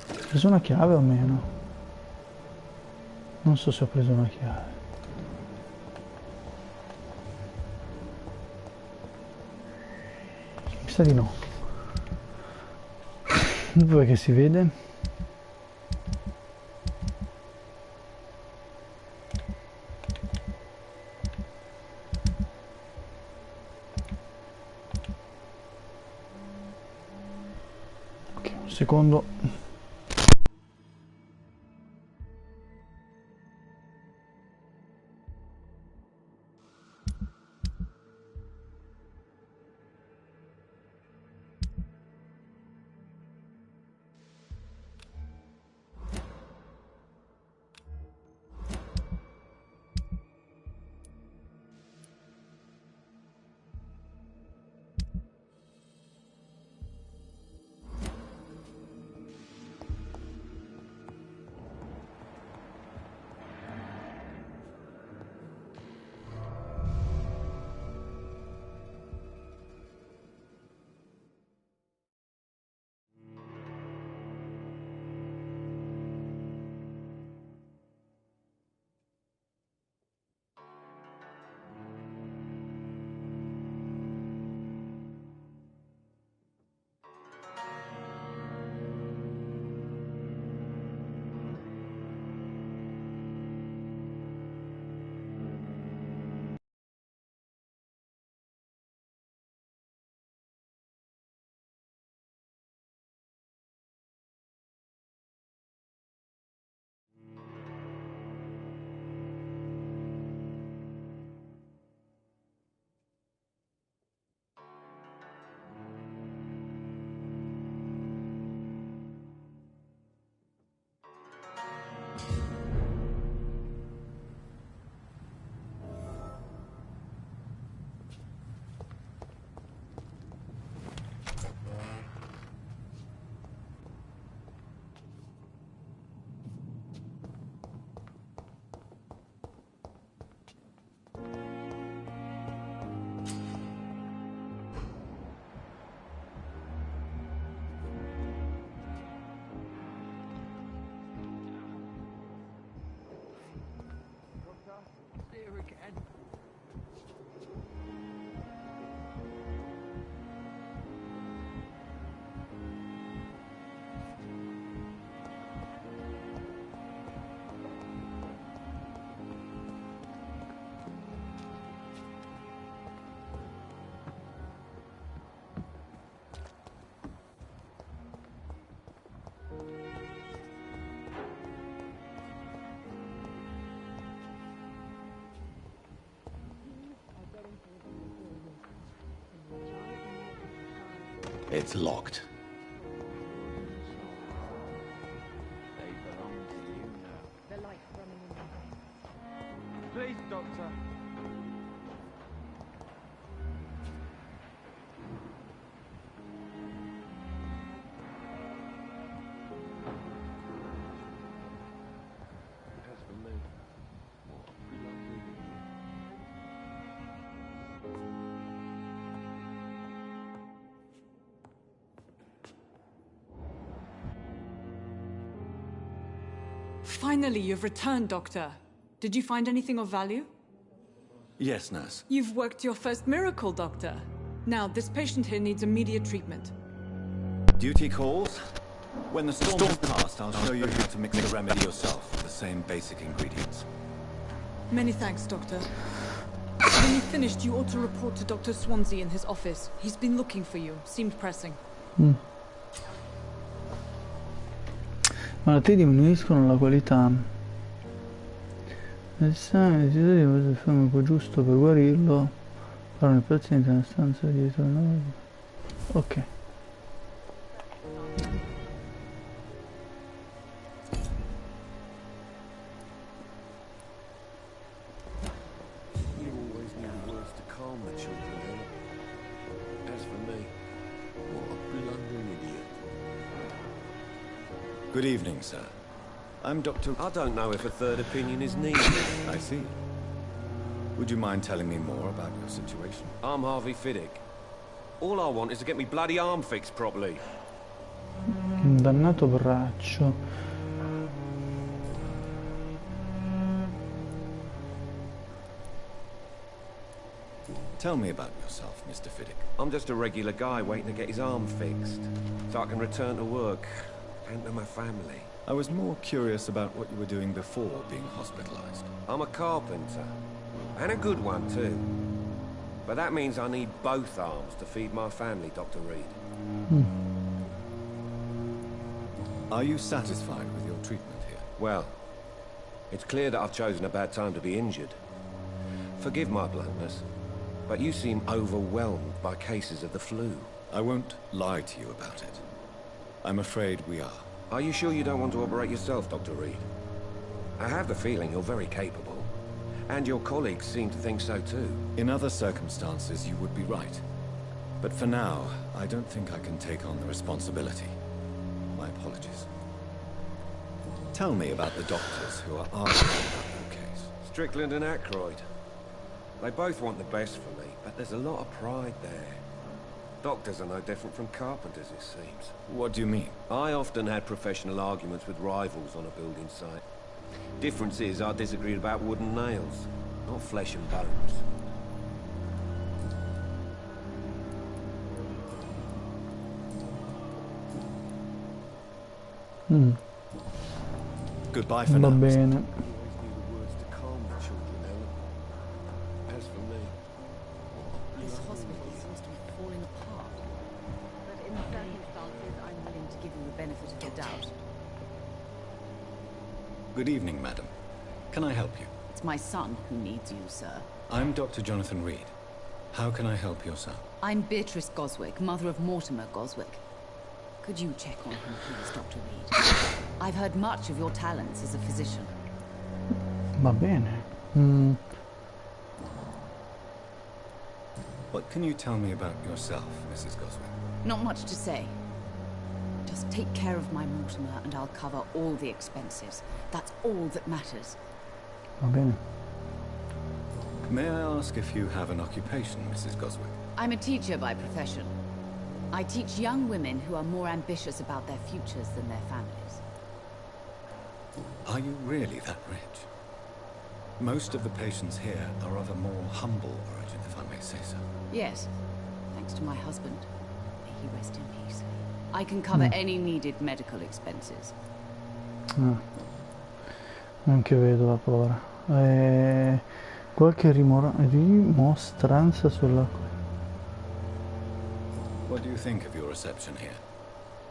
Speaker 1: Ho preso una chiave o meno? Non so se ho preso una chiave. Mi sa di no. Dov'è che si vede? Ok, un secondo.
Speaker 2: It's locked.
Speaker 3: They belong to you now.
Speaker 7: The light running in your face.
Speaker 3: Please, Doctor. As for me, what a lovely idiot.
Speaker 4: Finally, you've returned, Doctor. Did you find anything of value?
Speaker 2: Yes, nurse.
Speaker 4: You've worked your first miracle, Doctor. Now, this patient here needs immediate treatment.
Speaker 2: Duty calls. When the storm has passed, I'll show you how to mix the remedy yourself with the same basic ingredients.
Speaker 4: Many thanks, Doctor. When you've finished, you ought to report to Dr. Swansea in his office. He's been looking for you. Seemed pressing.
Speaker 1: Malattie diminuiscono la qualità. L'esame desiderario il farmaco giusto per guarirlo. Fare il paziente nella stanza dietro. Ok.
Speaker 6: You always need words to calm the children, Ellen. As for me, what a blundering idiot.
Speaker 2: Good evening, sir. I'm Dr.
Speaker 10: I don't know if a third opinion is needed.
Speaker 2: I see. Would you mind telling me more about your situation?
Speaker 10: I'm Harvey Fiddick. All I want is to get me bloody arm fixed properly.
Speaker 1: Un dannato braccio.
Speaker 2: Tell me about yourself, Mr. Fiddick.
Speaker 10: I'm just a regular guy waiting to get his arm fixed, so I can return to work and to my family.
Speaker 2: I was more curious about what you were doing before being hospitalized.
Speaker 10: I'm a carpenter, and a good one too. But that means I need both arms to feed my family, Dr. Reed.
Speaker 2: Are you satisfied with your treatment here?
Speaker 10: Well, it's clear that I've chosen a bad time to be injured. Forgive my bluntness, but you seem overwhelmed by cases of the flu.
Speaker 2: I won't lie to you about it. I'm afraid we are.
Speaker 10: Are you sure you don't want to operate yourself, Dr. Reed? I have the feeling you're very capable, and your colleagues seem to think so too.
Speaker 2: In other circumstances, you would be right. But for now, I don't think I can take on the responsibility. My apologies. Tell me about the doctors who are arguing about your case.
Speaker 10: Strickland and Aykroyd. They both want the best for me, but there's a lot of pride there. Doctors are no different from carpenters, it seems.
Speaker 2: What do you mean?
Speaker 10: I often had professional arguments with rivals on a building site. Difference is, I disagreed about wooden nails, not flesh and bones.
Speaker 2: Goodbye for
Speaker 1: Va
Speaker 2: now.
Speaker 1: bene.
Speaker 6: You always need the words to calm the children, Ellen. As for me,
Speaker 11: This hospital seems to be falling apart. But in the circumstances, I'm willing to give you the benefit of the doubt.
Speaker 2: Good evening, madam. Can I help you?
Speaker 11: It's my son who needs you, sir.
Speaker 2: I'm Dr. Jonathan Reed. How can I help your son?
Speaker 11: I'm Beatrice Goswick, mother of Mortimer Goswick. Could you check on him, please, Dr. Reed? I've heard much of your talents as a physician.
Speaker 1: Va bene.
Speaker 2: What can you tell me about yourself, Mrs. Goswick?
Speaker 11: Not much to say. Just take care of my Mortimer and I'll cover all the expenses. That's all that matters.
Speaker 1: Va bene.
Speaker 2: May I ask if you have an occupation, Mrs. Goswick?
Speaker 11: I'm a teacher by profession. I teach young women who are more ambitious about their futures than their families.
Speaker 2: Are you really that rich? Most of the patients here are of a more humble origin, if I may say so.
Speaker 11: Yes, thanks to my husband. May he rest in peace. I can cover any needed medical expenses.
Speaker 1: Anche vedova, povera. Qualche rimostranza sulla...
Speaker 2: What do you think of your reception here?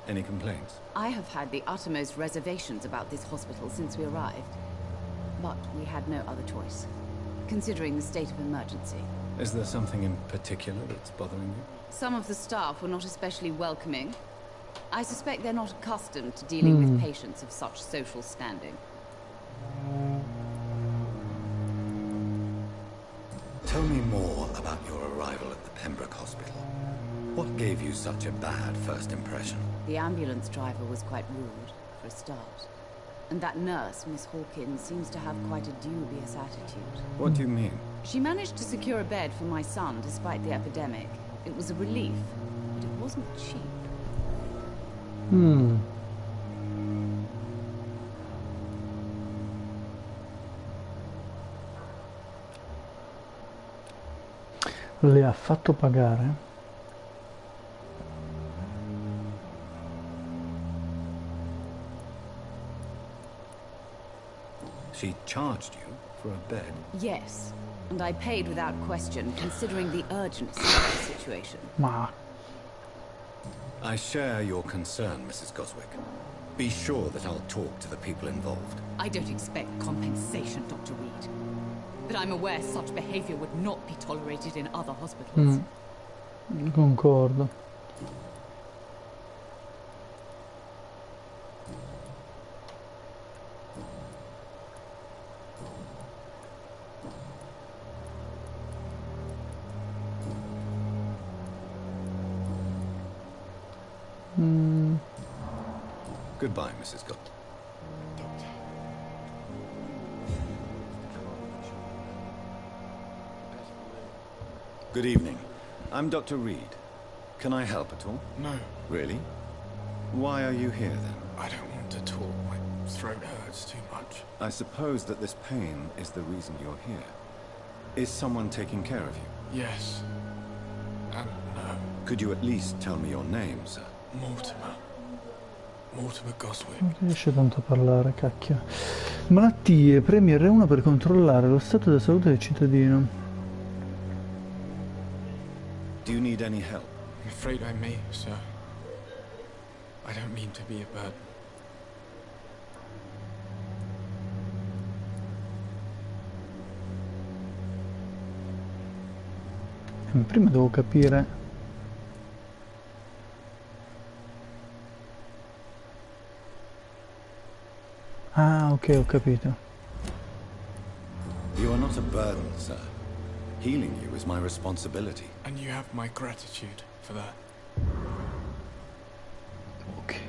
Speaker 2: Any complaints?
Speaker 11: I have had the uttermost reservations about this hospital since we arrived. But we had no other choice, considering the state of emergency.
Speaker 2: Is there something in particular that's bothering you?
Speaker 11: Some of the staff were not especially welcoming. I suspect they're not accustomed to dealing with patients of such social standing.
Speaker 2: Tell me more about your arrival at the Pembroke Hospital. What gave you such a bad first impression?
Speaker 11: The ambulance driver was quite rude, for a start. And that nurse, Miss Hawkins, seems to have quite a dubious attitude.
Speaker 2: What do you mean?
Speaker 11: She managed to secure a bed for my son despite the epidemic. It was a relief, but it wasn't cheap.
Speaker 1: Le ha fatto pagare?
Speaker 2: She charged you for a bed?
Speaker 11: Yes, and I paid without question, considering the urgency of the situation.
Speaker 1: Ma...
Speaker 2: I share your concern, Mrs. Goswick. Be sure that I'll talk to the people involved.
Speaker 11: I don't expect compensation, Dr. Reed. But I'm aware such behavior would not be tolerated in other hospitals.
Speaker 1: Concordo.
Speaker 2: Goodbye, Mrs. Goswick. Good evening. I'm Dr. Reed. Can I help at all?
Speaker 12: No.
Speaker 2: Really? Why are you here then?
Speaker 12: I don't want to talk. My throat hurts too much.
Speaker 2: I suppose that this pain is the reason you're here. Is someone taking care of you?
Speaker 12: Yes. And no.
Speaker 2: Could you at least tell me your name, sir?
Speaker 12: Mortimer. Mortimer Goswick.
Speaker 1: Non riesce tanto a parlare, cacchio. Malattie, premi R1 per controllare lo stato della salute del cittadino.
Speaker 2: Do you need any help?
Speaker 12: I'm afraid I may, sir. I don't mean to be a burden.
Speaker 1: Prima devo capire. Ah, ok, ho capito.
Speaker 2: You are not a burden, sir. Healing you is my responsibility.
Speaker 12: And you have my gratitude for that.
Speaker 1: Ok.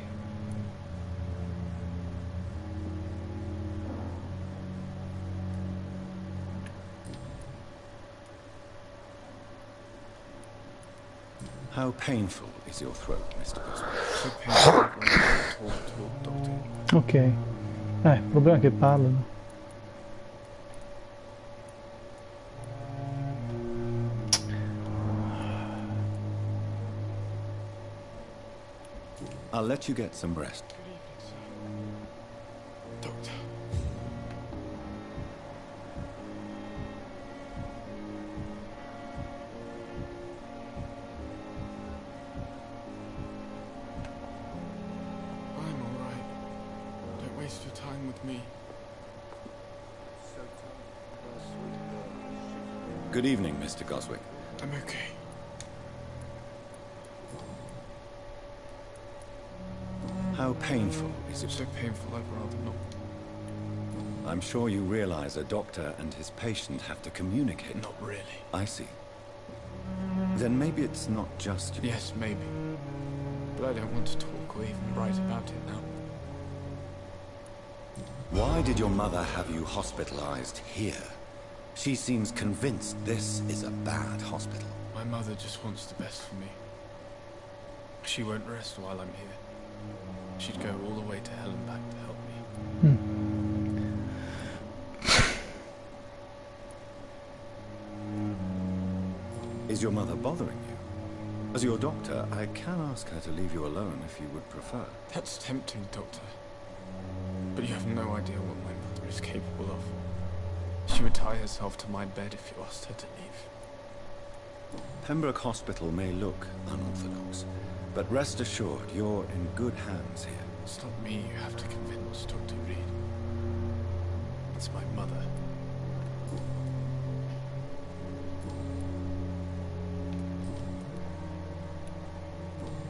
Speaker 2: How painful is your throat, Mr. Goswick?
Speaker 12: So painful when I talk, doctor.
Speaker 1: Ok. Il problema è che parlano.
Speaker 2: I'll let you get some rest.
Speaker 12: Doctor. I'm all right. Don't waste your time with me.
Speaker 2: Good evening, Mr. Goswick.
Speaker 12: I'm okay.
Speaker 2: How painful is it?
Speaker 12: So painful, I'd rather not.
Speaker 2: I'm sure you realize a doctor and his patient have to communicate.
Speaker 12: Not really.
Speaker 2: I see. Then maybe it's not just you.
Speaker 12: Yes, maybe. But I don't want to talk or even write about it now.
Speaker 2: Why did your mother have you hospitalized here? She seems convinced this is a bad hospital.
Speaker 12: My mother just wants the best for me. She won't rest while I'm here. She'd go all the way to hell and back to help me.
Speaker 2: Is your mother bothering you? As your doctor, I can ask her to leave you alone if you would prefer.
Speaker 12: That's tempting, Doctor. But you have no idea what my mother is capable of. She would tie herself to my bed if you asked her to leave.
Speaker 2: Pembroke Hospital may look unorthodox, but rest assured, you're in good hands here.
Speaker 12: It's not me you have to convince, Dr. Reed. It's my mother.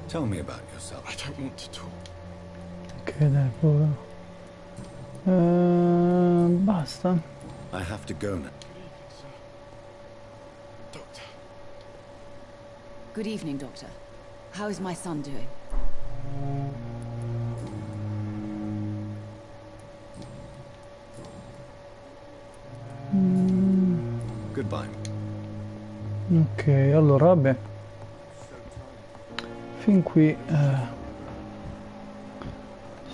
Speaker 2: Tell me about yourself.
Speaker 12: I don't want to talk.
Speaker 1: Ok, dai, povero. Basta.
Speaker 2: I have to go now.
Speaker 12: Doctor.
Speaker 11: Good evening, Doctor. How is my son doing?
Speaker 2: Goodbye.
Speaker 1: Ok, allora vabbè. Fin qui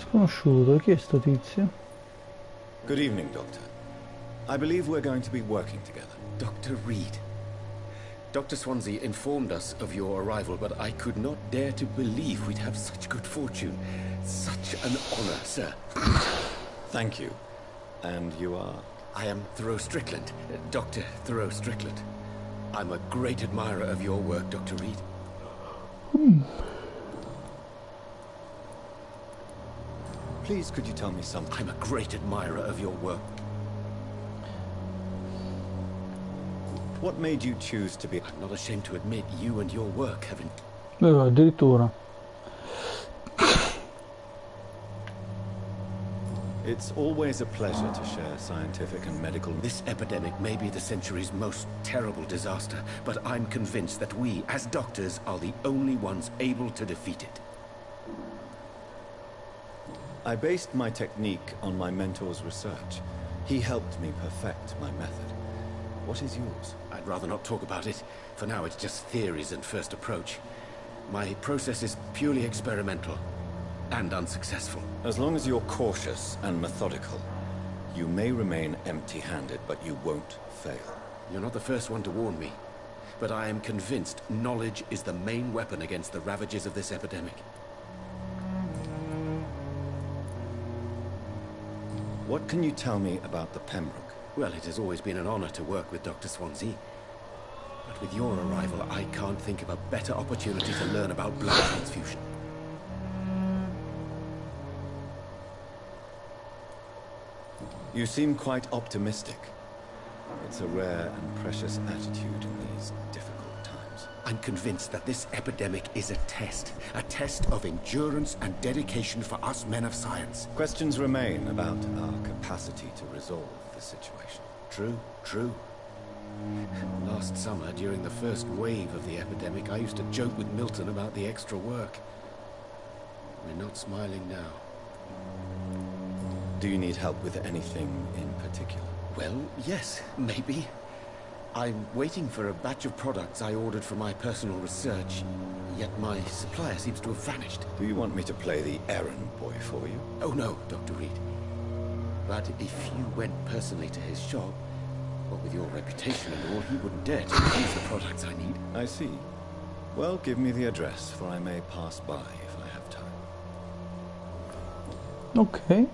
Speaker 1: sconosciuto, chi è sto tizio?
Speaker 2: Good evening, Doctor. I believe we're going to be working together.
Speaker 13: Dr. Reed. Dr. Swansea informed us of your arrival, but I could not dare to believe we'd have such good fortune. Such an honor, sir.
Speaker 2: Thank you. And you are?
Speaker 13: I am Thoreau Strickland, Dr. Thoreau Strickland. I'm a great admirer of your work, Dr. Reed.
Speaker 2: Please, could you tell me something?
Speaker 13: I'm a great admirer of your work.
Speaker 2: What made you choose to be...
Speaker 13: I'm not ashamed to admit you and your work have...
Speaker 1: Addirittura.
Speaker 2: It's always a pleasure to share scientific and medical...
Speaker 13: This epidemic may be the century's most terrible disaster, but I'm convinced that we, as doctors, are the only ones able to defeat it.
Speaker 2: I based my technique on my mentor's research. He helped me perfect my method. What is yours?
Speaker 13: I'd rather not talk about it. For now, it's just theories and first approach. My process is purely experimental. And unsuccessful.
Speaker 2: As long as you're cautious and methodical, you may remain empty-handed, but you won't fail.
Speaker 13: You're not the first one to warn me, but I am convinced knowledge is the main weapon against the ravages of this epidemic.
Speaker 2: What can you tell me about the Pembroke?
Speaker 13: Well, it has always been an honor to work with Dr. Swansea. But with your arrival, I can't think of a better opportunity to learn about blood transfusion.
Speaker 2: You seem quite optimistic. It's a rare and precious attitude in these difficult times.
Speaker 13: I'm convinced that this epidemic is a test of endurance and dedication for us men of science.
Speaker 2: Questions remain about our capacity to resolve the situation.
Speaker 13: True. Last summer, during the first wave of the epidemic, I used to joke with Milton about the extra work. We're not smiling now.
Speaker 2: Do you need help with anything in particular?
Speaker 13: Well, yes, maybe. I'm waiting for a batch of products I ordered for my personal research, yet my supplier seems to have vanished.
Speaker 2: Do you want me to play the errand boy for you?
Speaker 13: Oh no, Dr. Reed. But if you went personally to his shop, what with your reputation and all, he wouldn't dare to refuse the products I need.
Speaker 2: I see. Well, give me the address, for I may pass by if I have time.
Speaker 1: Ok.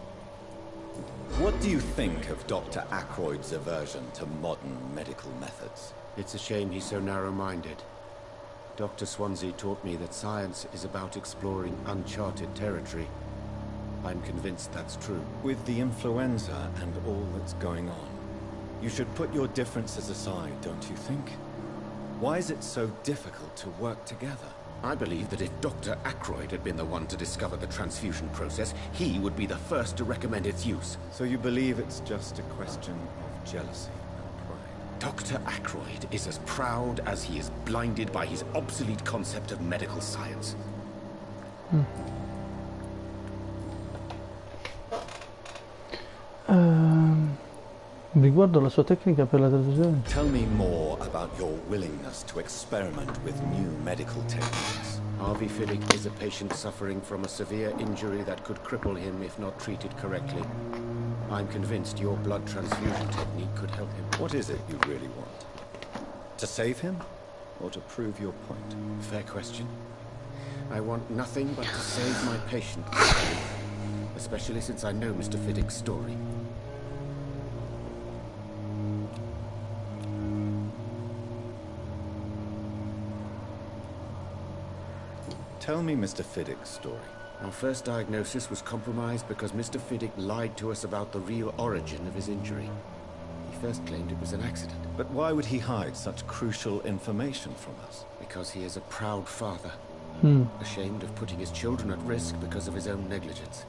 Speaker 2: What do you think of Dr. Ackroyd's aversion to modern medical methods?
Speaker 13: It's a shame he's so narrow-minded. Dr. Swansea taught me that science is about exploring uncharted territory. I'm convinced that's true.
Speaker 2: With the influenza and all that's going on, you should put your differences aside, don't you think? Why is it so difficult to work together?
Speaker 13: I believe that if Dr. Ackroyd had been the one to discover the transfusion process, he would be the first to recommend its use.
Speaker 2: So you believe it's just a question of jealousy and pride?
Speaker 13: Dr. Ackroyd is as proud as he is blinded by his obsolete concept of medical science.
Speaker 1: Riguardo la sua tecnica per la traduzione.
Speaker 2: Tell me more about your willingness to experiment with new medical techniques.
Speaker 13: Harvey Fiddick is a patient suffering from a severe injury that could cripple him if not treated correctly. I'm convinced your blood transfusion technique could help him.
Speaker 2: What is it you really want? To save him? Or to prove your point?
Speaker 13: Fair question. I want nothing but to save my patient. Especially since I know Mr. Fiddick's story.
Speaker 2: Tell me Mr. Fiddick's story.
Speaker 13: Our first diagnosis was compromised because Mr. Fiddick lied to us about the real origin of his injury. He first claimed it was an accident.
Speaker 2: But why would he hide such crucial information from us?
Speaker 13: Because he is a proud father. ashamed of putting his children at risk because of his own negligence.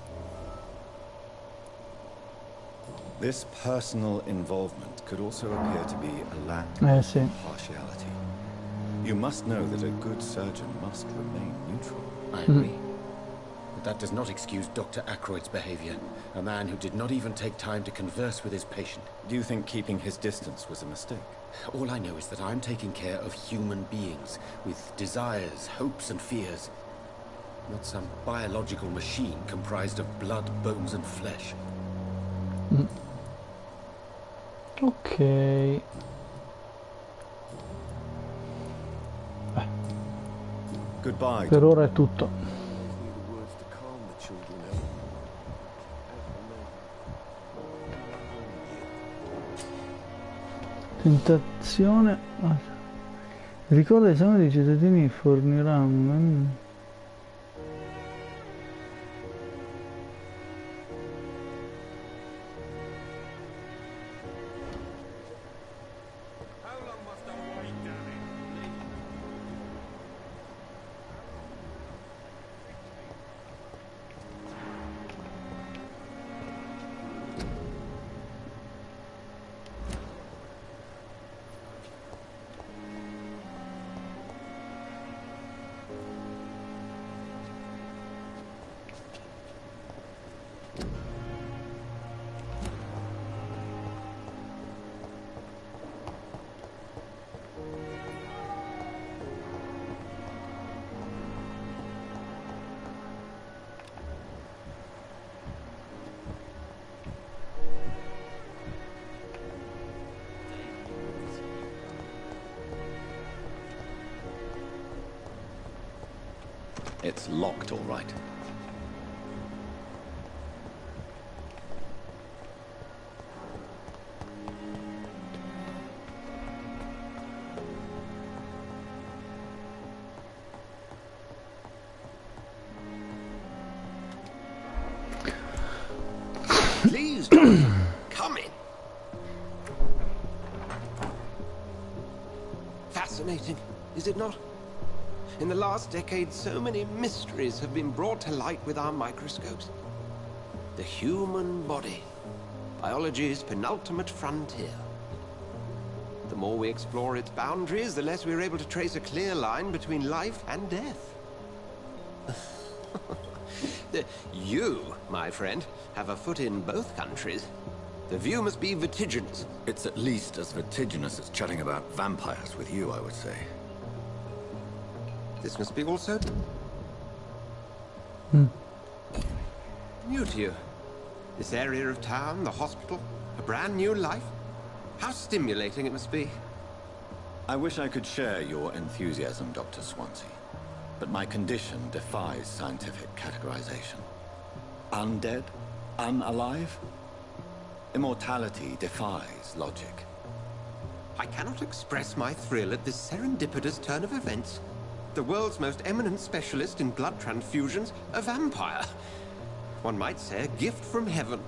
Speaker 2: This personal involvement could also appear to be a lack
Speaker 1: Sì.
Speaker 2: of partiality. You must know that a good surgeon must remain neutral.
Speaker 13: I agree. But that does not excuse Dr. Ackroyd's behavior. A man who did not even take time to converse with his patient.
Speaker 2: Do you think keeping his distance was a mistake?
Speaker 13: All I know is that I'm taking care of human beings with desires, hopes and fears. Not some biological machine comprised of blood, bones and flesh.
Speaker 1: Ok.
Speaker 2: Goodbye.
Speaker 1: Per ora è tutto. Tentazione. Ricorda l'esame dei cittadini forniranno.
Speaker 2: It's locked, all right.
Speaker 14: Please, Jonathan, come in. Fascinating, is it not? In the last decade, so many mysteries have been brought to light with our microscopes. The human body, biology's penultimate frontier. The more we explore its boundaries, the less we're able to trace a clear line between life and death. You, my friend, have a foot in both countries. The view must be vertiginous.
Speaker 2: It's at least as vertiginous as chatting about vampires with you, I would say.
Speaker 14: This must be also new to you. This area of town, the hospital, a brand new life. How stimulating it must be.
Speaker 2: I wish I could share your enthusiasm, Dr. Swansea. But my condition defies scientific categorization. Undead? Unalive? Immortality defies logic.
Speaker 14: I cannot express my thrill at this serendipitous turn of events. The world's most eminent specialist in blood transfusions, a vampire. One might say a gift from heaven.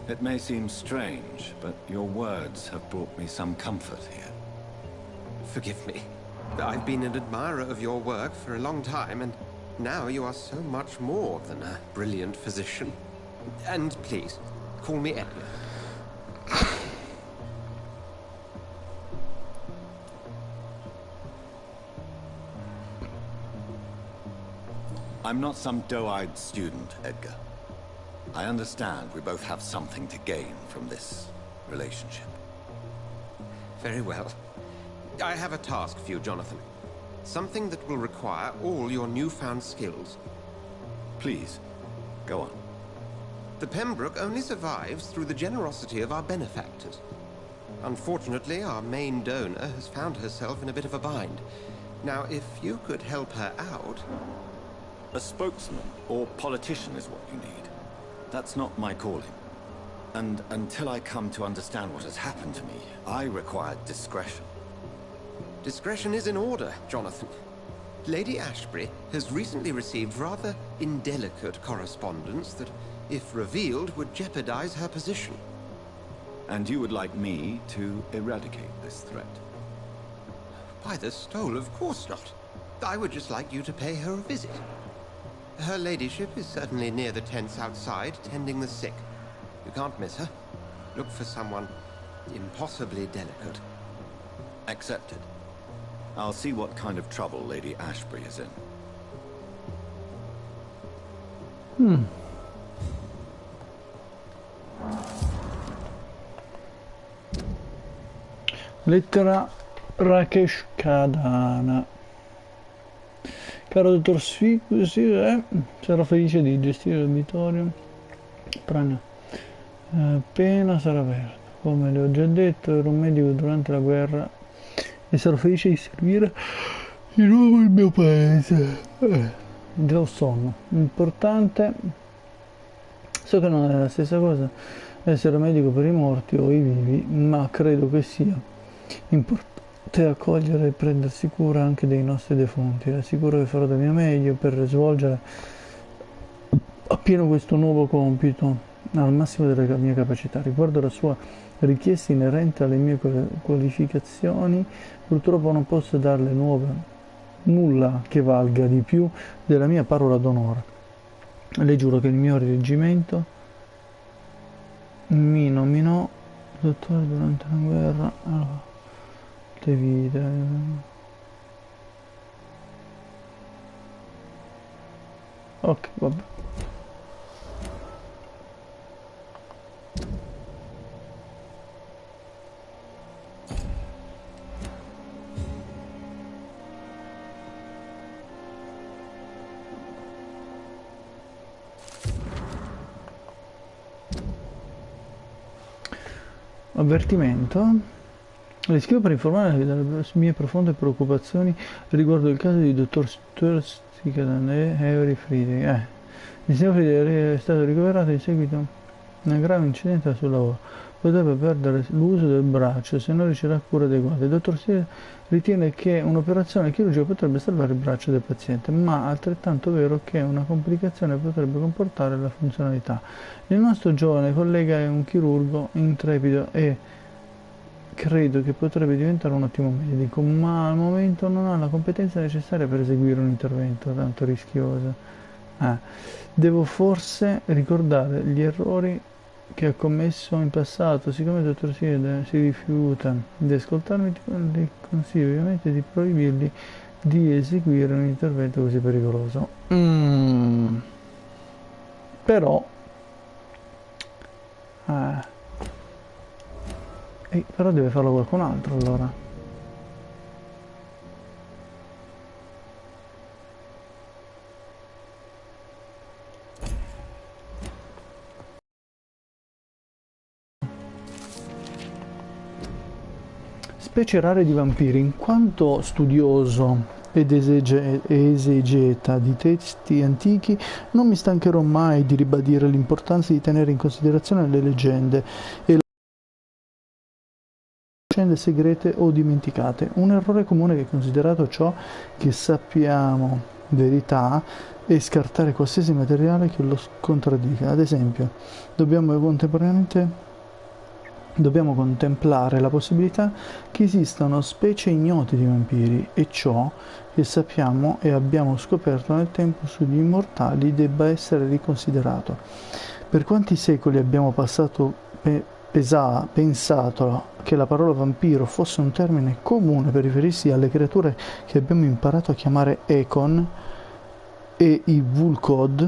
Speaker 2: It may seem strange, but your words have brought me some comfort here.
Speaker 14: Forgive me. I've been an admirer of your work for a long time, and now you are so much more than a brilliant physician. And please, call me Edgar.
Speaker 2: I'm not some doe-eyed student, Edgar. I understand we both have something to gain from this relationship.
Speaker 14: Very well. I have a task for you, Jonathan. Something that will require all your newfound skills.
Speaker 2: Please, go on.
Speaker 14: The Pembroke only survives through the generosity of our benefactors. Unfortunately, our main donor has found herself in a bit of a bind. Now, if you could help her out...
Speaker 2: A spokesman or politician is what you need. That's not my calling. And until I come to understand what has happened to me, I require discretion.
Speaker 14: Discretion is in order, Jonathan. Lady Ashbury has recently received rather indelicate correspondence that, if revealed, would jeopardize her position.
Speaker 2: And you would like me to eradicate this threat?
Speaker 14: By the stole, of course not. I would just like you to pay her a visit. Her ladyship is certainly near the tents outside, tending the sick. You can't miss her. Look for someone impossibly delicate.
Speaker 2: Accepted. I'll see what kind of trouble Lady Ashbury is in.
Speaker 1: Lettera Rakesh Kadana. Caro dottor sarò felice di gestire l'obitorio appena sarà aperto. Come le ho già detto, ero un medico durante la guerra e sarò felice di servire di nuovo il mio paese. Già ho sonno. Importante, so che non è la stessa cosa essere medico per i morti o i vivi, ma credo che sia importante accogliere e prendersi cura anche dei nostri defunti. Assicuro che farò del mio meglio per svolgere appieno questo nuovo compito al massimo delle mie capacità. Riguardo la sua richiesta inerente alle mie qualificazioni, purtroppo non posso darle nulla che valga di più della mia parola d'onore. Le giuro che il mio reggimento mi nominò dottore durante la guerra. Allora, le vite. Ok, vabbè. Avvertimento. Le scrivo per informare delle mie profonde preoccupazioni riguardo il caso di dottor Sturzicadan e Avery Friedrich. Il signor Friedrich è stato ricoverato in seguito a un grave incidente sul lavoro. Potrebbe perdere l'uso del braccio se non riceverà cure adeguate. Il dottor Sturzicadan ritiene che un'operazione chirurgica potrebbe salvare il braccio del paziente, ma altrettanto vero che una complicazione potrebbe comportare la funzionalità. Il nostro giovane collega è un chirurgo intrepido e credo che potrebbe diventare un ottimo medico, ma al momento non ha la competenza necessaria per eseguire un intervento tanto rischioso. Devo forse ricordare gli errori che ha commesso in passato. Siccome il dottor Siede si rifiuta di ascoltarmi, ti consiglio ovviamente di proibirgli di eseguire un intervento così pericoloso. Però però deve farlo qualcun altro, allora. Specie rare di vampiri. In quanto studioso ed esegeta di testi antichi, non mi stancherò mai di ribadire l'importanza di tenere in considerazione le leggende e segrete o dimenticate. Un errore comune che, considerato ciò che sappiamo verità, e scartare qualsiasi materiale che lo contraddica. Ad esempio, dobbiamo contemplare la possibilità che esistano specie ignote di vampiri, e ciò che sappiamo e abbiamo scoperto nel tempo sugli immortali debba essere riconsiderato. Per quanti secoli abbiamo pensato che la parola vampiro fosse un termine comune per riferirsi alle creature che abbiamo imparato a chiamare Econ e i Vulcod,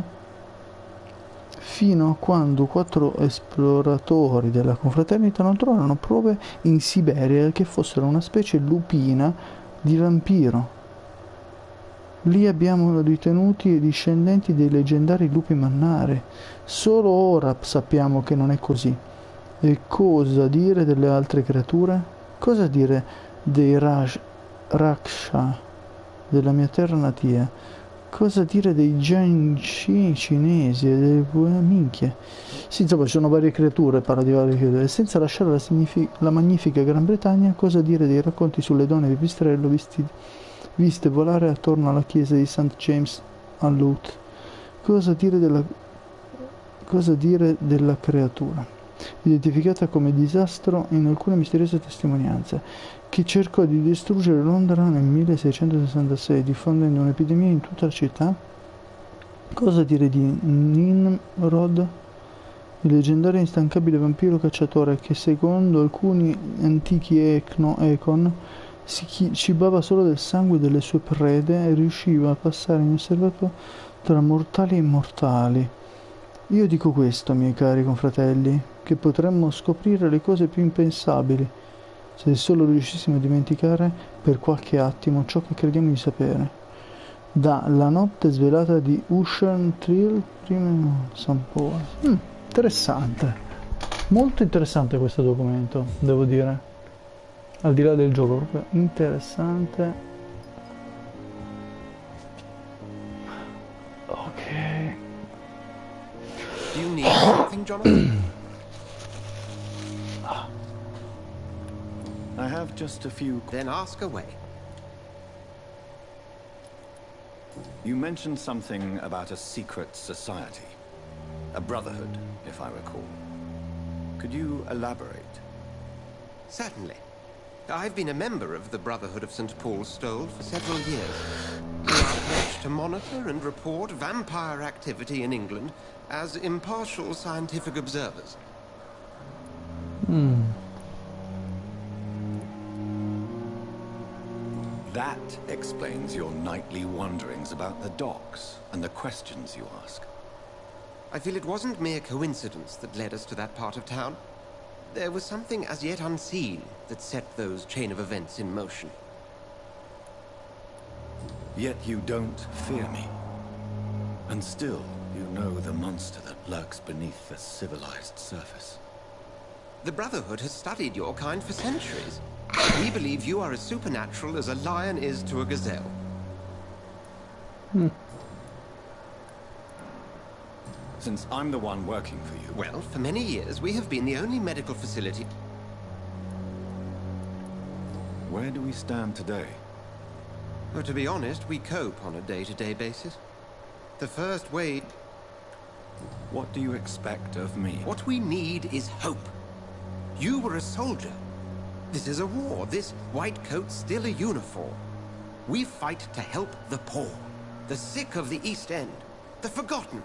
Speaker 1: fino a quando 4 esploratori della confraternita non trovarono prove in Siberia che fossero una specie lupina di vampiro. Li abbiamo ritenuti discendenti dei leggendari lupi mannari. Solo ora sappiamo che non è così. E cosa dire delle altre creature? Cosa dire dei Raksha della mia terra natia? Cosa dire dei Jiangxi cinesi e delle minchie? Sì, insomma, ci sono varie creature, parla di varie creature. Senza lasciare la magnifica Gran Bretagna, cosa dire dei racconti sulle donne di pipistrello viste volare attorno alla chiesa di St. James a Lut? Cosa dire della creatura, identificata come disastro in alcune misteriose testimonianze, che cercò di distruggere Londra nel 1666, diffondendo un'epidemia in tutta la città? Cosa dire di Nimrod, il leggendario e instancabile vampiro cacciatore che, secondo alcuni antichi Econ, si cibava solo del sangue delle sue prede e riusciva a passare inosservato tra mortali e immortali? Io dico questo, miei cari confratelli, che potremmo scoprire le cose più impensabili, se solo riuscissimo a dimenticare per qualche attimo ciò che crediamo di sapere. Da La notte svelata di Usher Trill, prima San Paolo. Interessante, molto interessante questo documento, devo dire, al di là del gioco, proprio interessante. Ok.
Speaker 14: Do you need something, Jonathan?
Speaker 2: I have just a few...
Speaker 14: Then ask away.
Speaker 2: You mentioned something about a secret society. A brotherhood, if I recall. Could you elaborate?
Speaker 14: Certainly. I've been a member of the Brotherhood of St. Paul's Stole for several years. We are pledged to monitor and report vampire activity in England as impartial scientific observers.
Speaker 2: That explains your nightly wanderings about the docks and the questions you ask.
Speaker 14: I feel it wasn't mere coincidence that led us to that part of town. There was something as yet unseen that set those chain of events in motion.
Speaker 2: Yet you don't fear me. And still, you know the monster that lurks beneath the civilized surface.
Speaker 14: The Brotherhood has studied your kind for centuries. We believe you are as supernatural as a lion is to a gazelle.
Speaker 2: Since I'm the one working for you...
Speaker 14: Well, for many years, we have been the only medical facility...
Speaker 2: Where do we stand today?
Speaker 14: Well, to be honest, we cope on a day-to-day basis. The first wave...
Speaker 2: What do you expect of me?
Speaker 14: What we need is hope. You were a soldier. This is a war. This white coat's still a uniform. We fight to help the poor, the sick of the East End, the forgotten.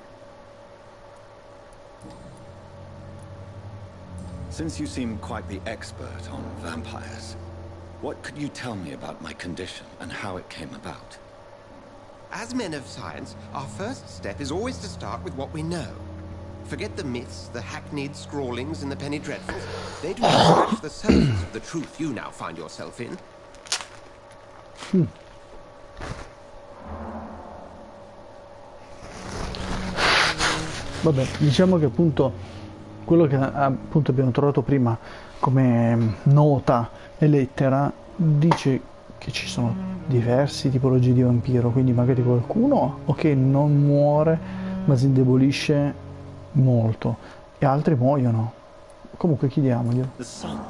Speaker 2: Since you seem quite the expert on vampires, what could you tell me about my condition and how it came about?
Speaker 14: As men of science, our first step is always to start with what we know. Forget the myths, the hackneyed scrawlings, and the penny dreadfuls. They do not scratch the surface of the truth you now find yourself in.
Speaker 1: Vabbè, diciamo che appunto quello che appunto abbiamo trovato prima come nota e lettera dice che ci sono diverse tipologie di vampiro, quindi magari qualcuno che non muore ma si indebolisce molto e altri muoiono. Comunque chiediamoglielo.
Speaker 2: The sun.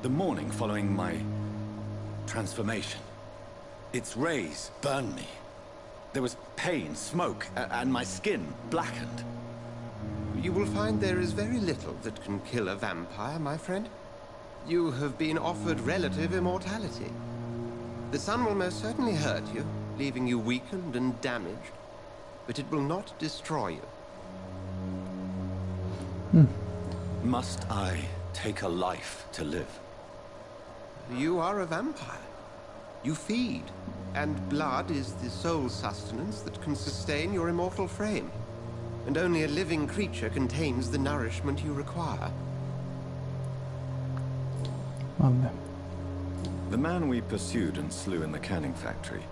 Speaker 2: The morning following my transformation. Its rays burned me. There was pain, smoke, and my skin blackened.
Speaker 14: You will find there is very little that can kill a vampire, my friend. You have been offered relative immortality. The sun will most certainly hurt you, leaving you weakened and damaged, but it will not destroy you.
Speaker 2: Must I take a life to live?
Speaker 14: You are a vampire. You feed, and blood is the sole sustenance that can sustain your immortal frame. And only a living creature contains the nourishment you require.
Speaker 1: Vabbè.
Speaker 2: The man we pursued and slew in the canning factory,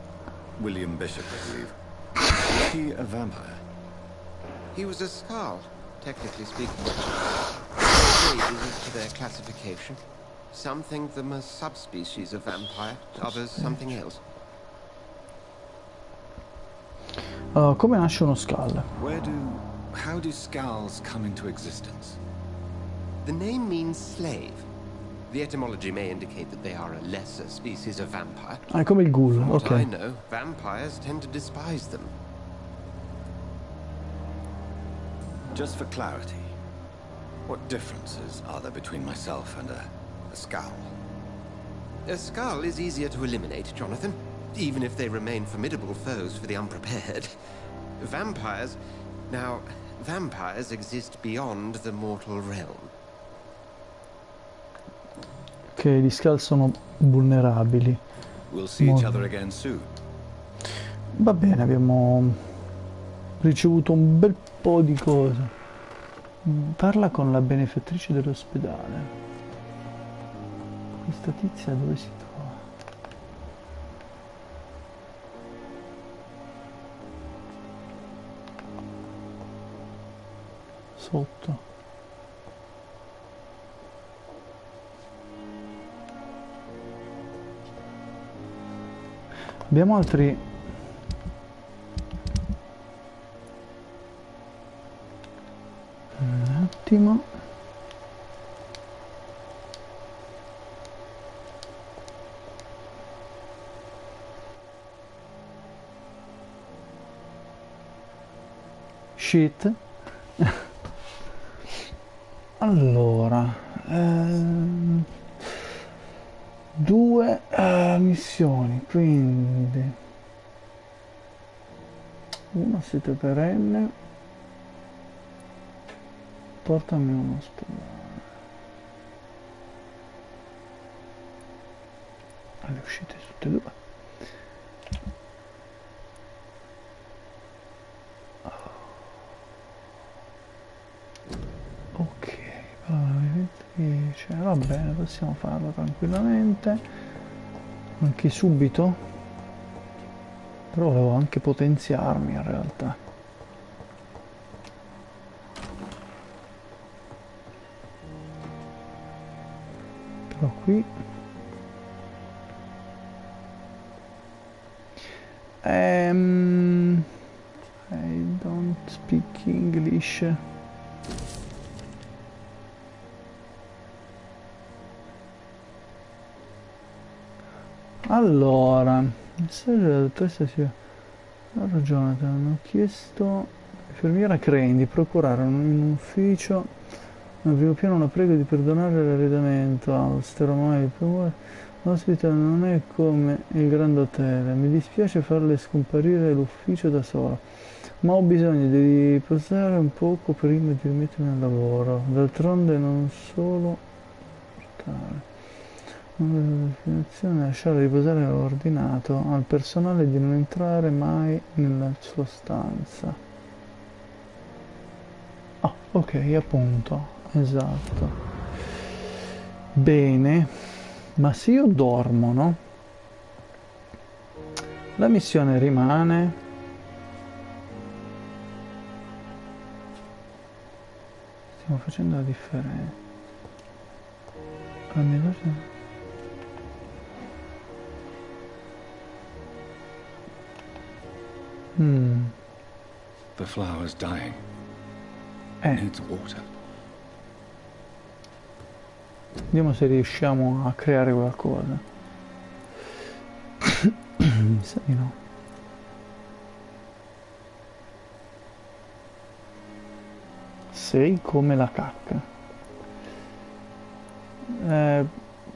Speaker 2: William Bishop, I believe, was he a vampire?
Speaker 14: He was a Skald, technically speaking. Varies as to their classification. Some think them a subspecies of vampire, others something else.
Speaker 1: Come nasce uno Skull?
Speaker 2: How do skulls come into existence?
Speaker 14: The name means slave. The etymology may indicate that they are a lesser species of vampire.
Speaker 1: Ah, è come il ghoul,
Speaker 14: From what
Speaker 1: ok.
Speaker 14: I know, vampires tend to despise them.
Speaker 2: Just for clarity, what differences are there between myself and a skull?
Speaker 14: A skull is easier to eliminate, Jonathan, even if they remain formidable foes for the unprepared. Vampires... Now, vampires exist beyond the mortal realm.
Speaker 1: Ok, gli Skull sono vulnerabili.
Speaker 2: We'll see each other again soon.
Speaker 1: Va bene, abbiamo ricevuto un bel po' di cose. Parla con la benefattrice dell'ospedale. Questa tizia dove si trova? Sotto. Abbiamo altri... Un attimo. Shit. Allora, due missioni, quindi una siete perenne, portami uno ospedale. Le uscite tutte e due. Ok, va bene, possiamo farlo tranquillamente, anche subito, però volevo anche potenziarmi in realtà. Però qui I don't speak English. Allora, il messaggio della dottoressa si ha ragione, hanno chiesto l'infermiera Crane di procurare in ufficio nel primo piano una prego di perdonare l'arredamento austero, mai il promuovere l'ospite non è come il Grand Hotel, mi dispiace farle scomparire l'ufficio da sola, ma ho bisogno di riposare un poco prima di rimettermi al lavoro, d'altronde non solo portare. Definizione, lasciare riposare l'ordinato al personale di non entrare mai nella sua stanza. Ah, ok, appunto, esatto. Bene, ma se io dormo, no? La missione rimane. Stiamo facendo la differenza. La mia cosa...
Speaker 2: The flower's dying. It needs water.
Speaker 1: Vediamo se riusciamo a creare qualcosa. Mi sa di no. Sei come la cacca.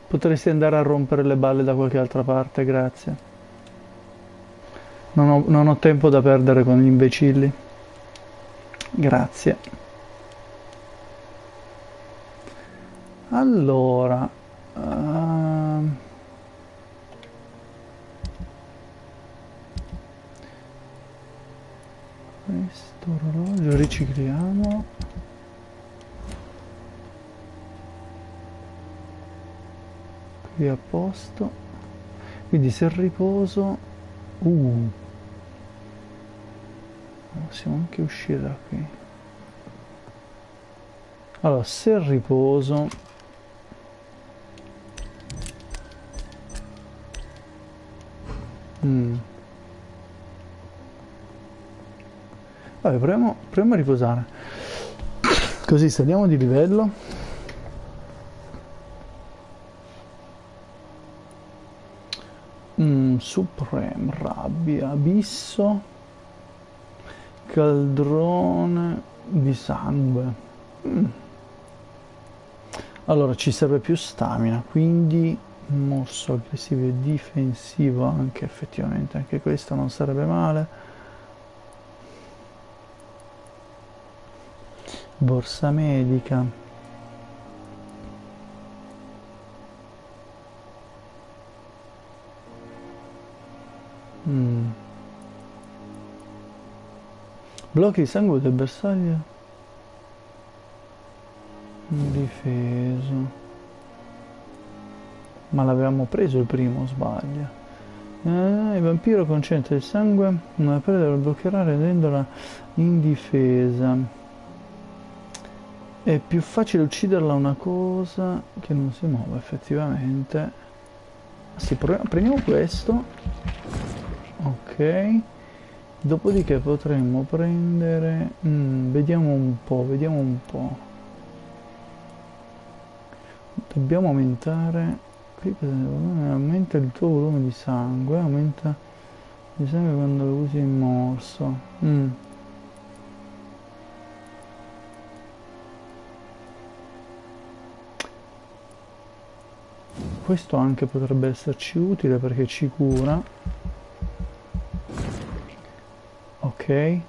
Speaker 1: Potresti andare a rompere le balle da qualche altra parte, grazie. Non ho tempo da perdere con gli imbecilli. Grazie. Allora, questo orologio ricicliamo. Qui a posto. Quindi se riposo possiamo anche uscire da qui. Allora, se riposo Vabbè, proviamo a riposare. Così saliamo di livello. Supreme, rabbia, abisso, caldrone di sangue. Allora ci serve più stamina, quindi morso aggressivo e difensivo anche, effettivamente anche questo non sarebbe male. Borsa medica. Blocchi di sangue del bersaglio difeso, ma l'avevamo preso il primo, sbaglio. Il vampiro concentra il sangue nella pelle da bloccherà rendendola indifesa. È più facile ucciderla una cosa che non si muove, effettivamente. Sì, prendiamo questo. Ok. Dopodiché potremmo prendere... vediamo un po'. Dobbiamo aumentare... Qui aumenta il tuo volume di sangue, aumenta il sangue quando lo usi in morso. Questo anche potrebbe esserci utile perché ci cura. Ok.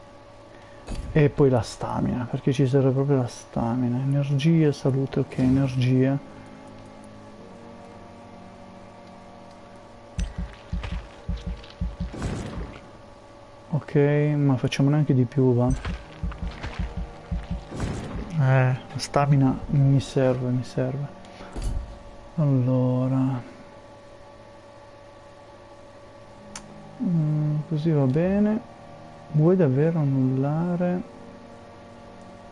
Speaker 1: E poi la stamina, perché ci serve proprio la stamina. Energia, salute, ok, energia. Ok, ma facciamo neanche di più, va. La stamina mi serve. Allora. Così va bene. Vuoi davvero annullare?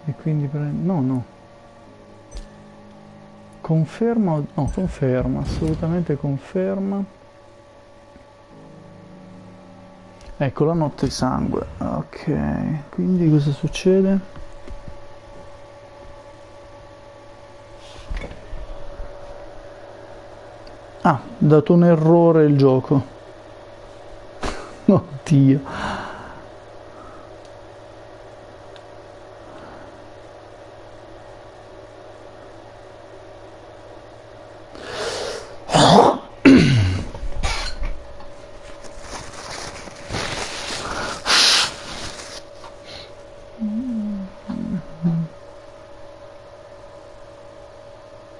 Speaker 1: E quindi no. Conferma? No, conferma, assolutamente conferma. Ecco la notte di sangue. Ok, quindi cosa succede? Ah, dato un errore il gioco. Oddio.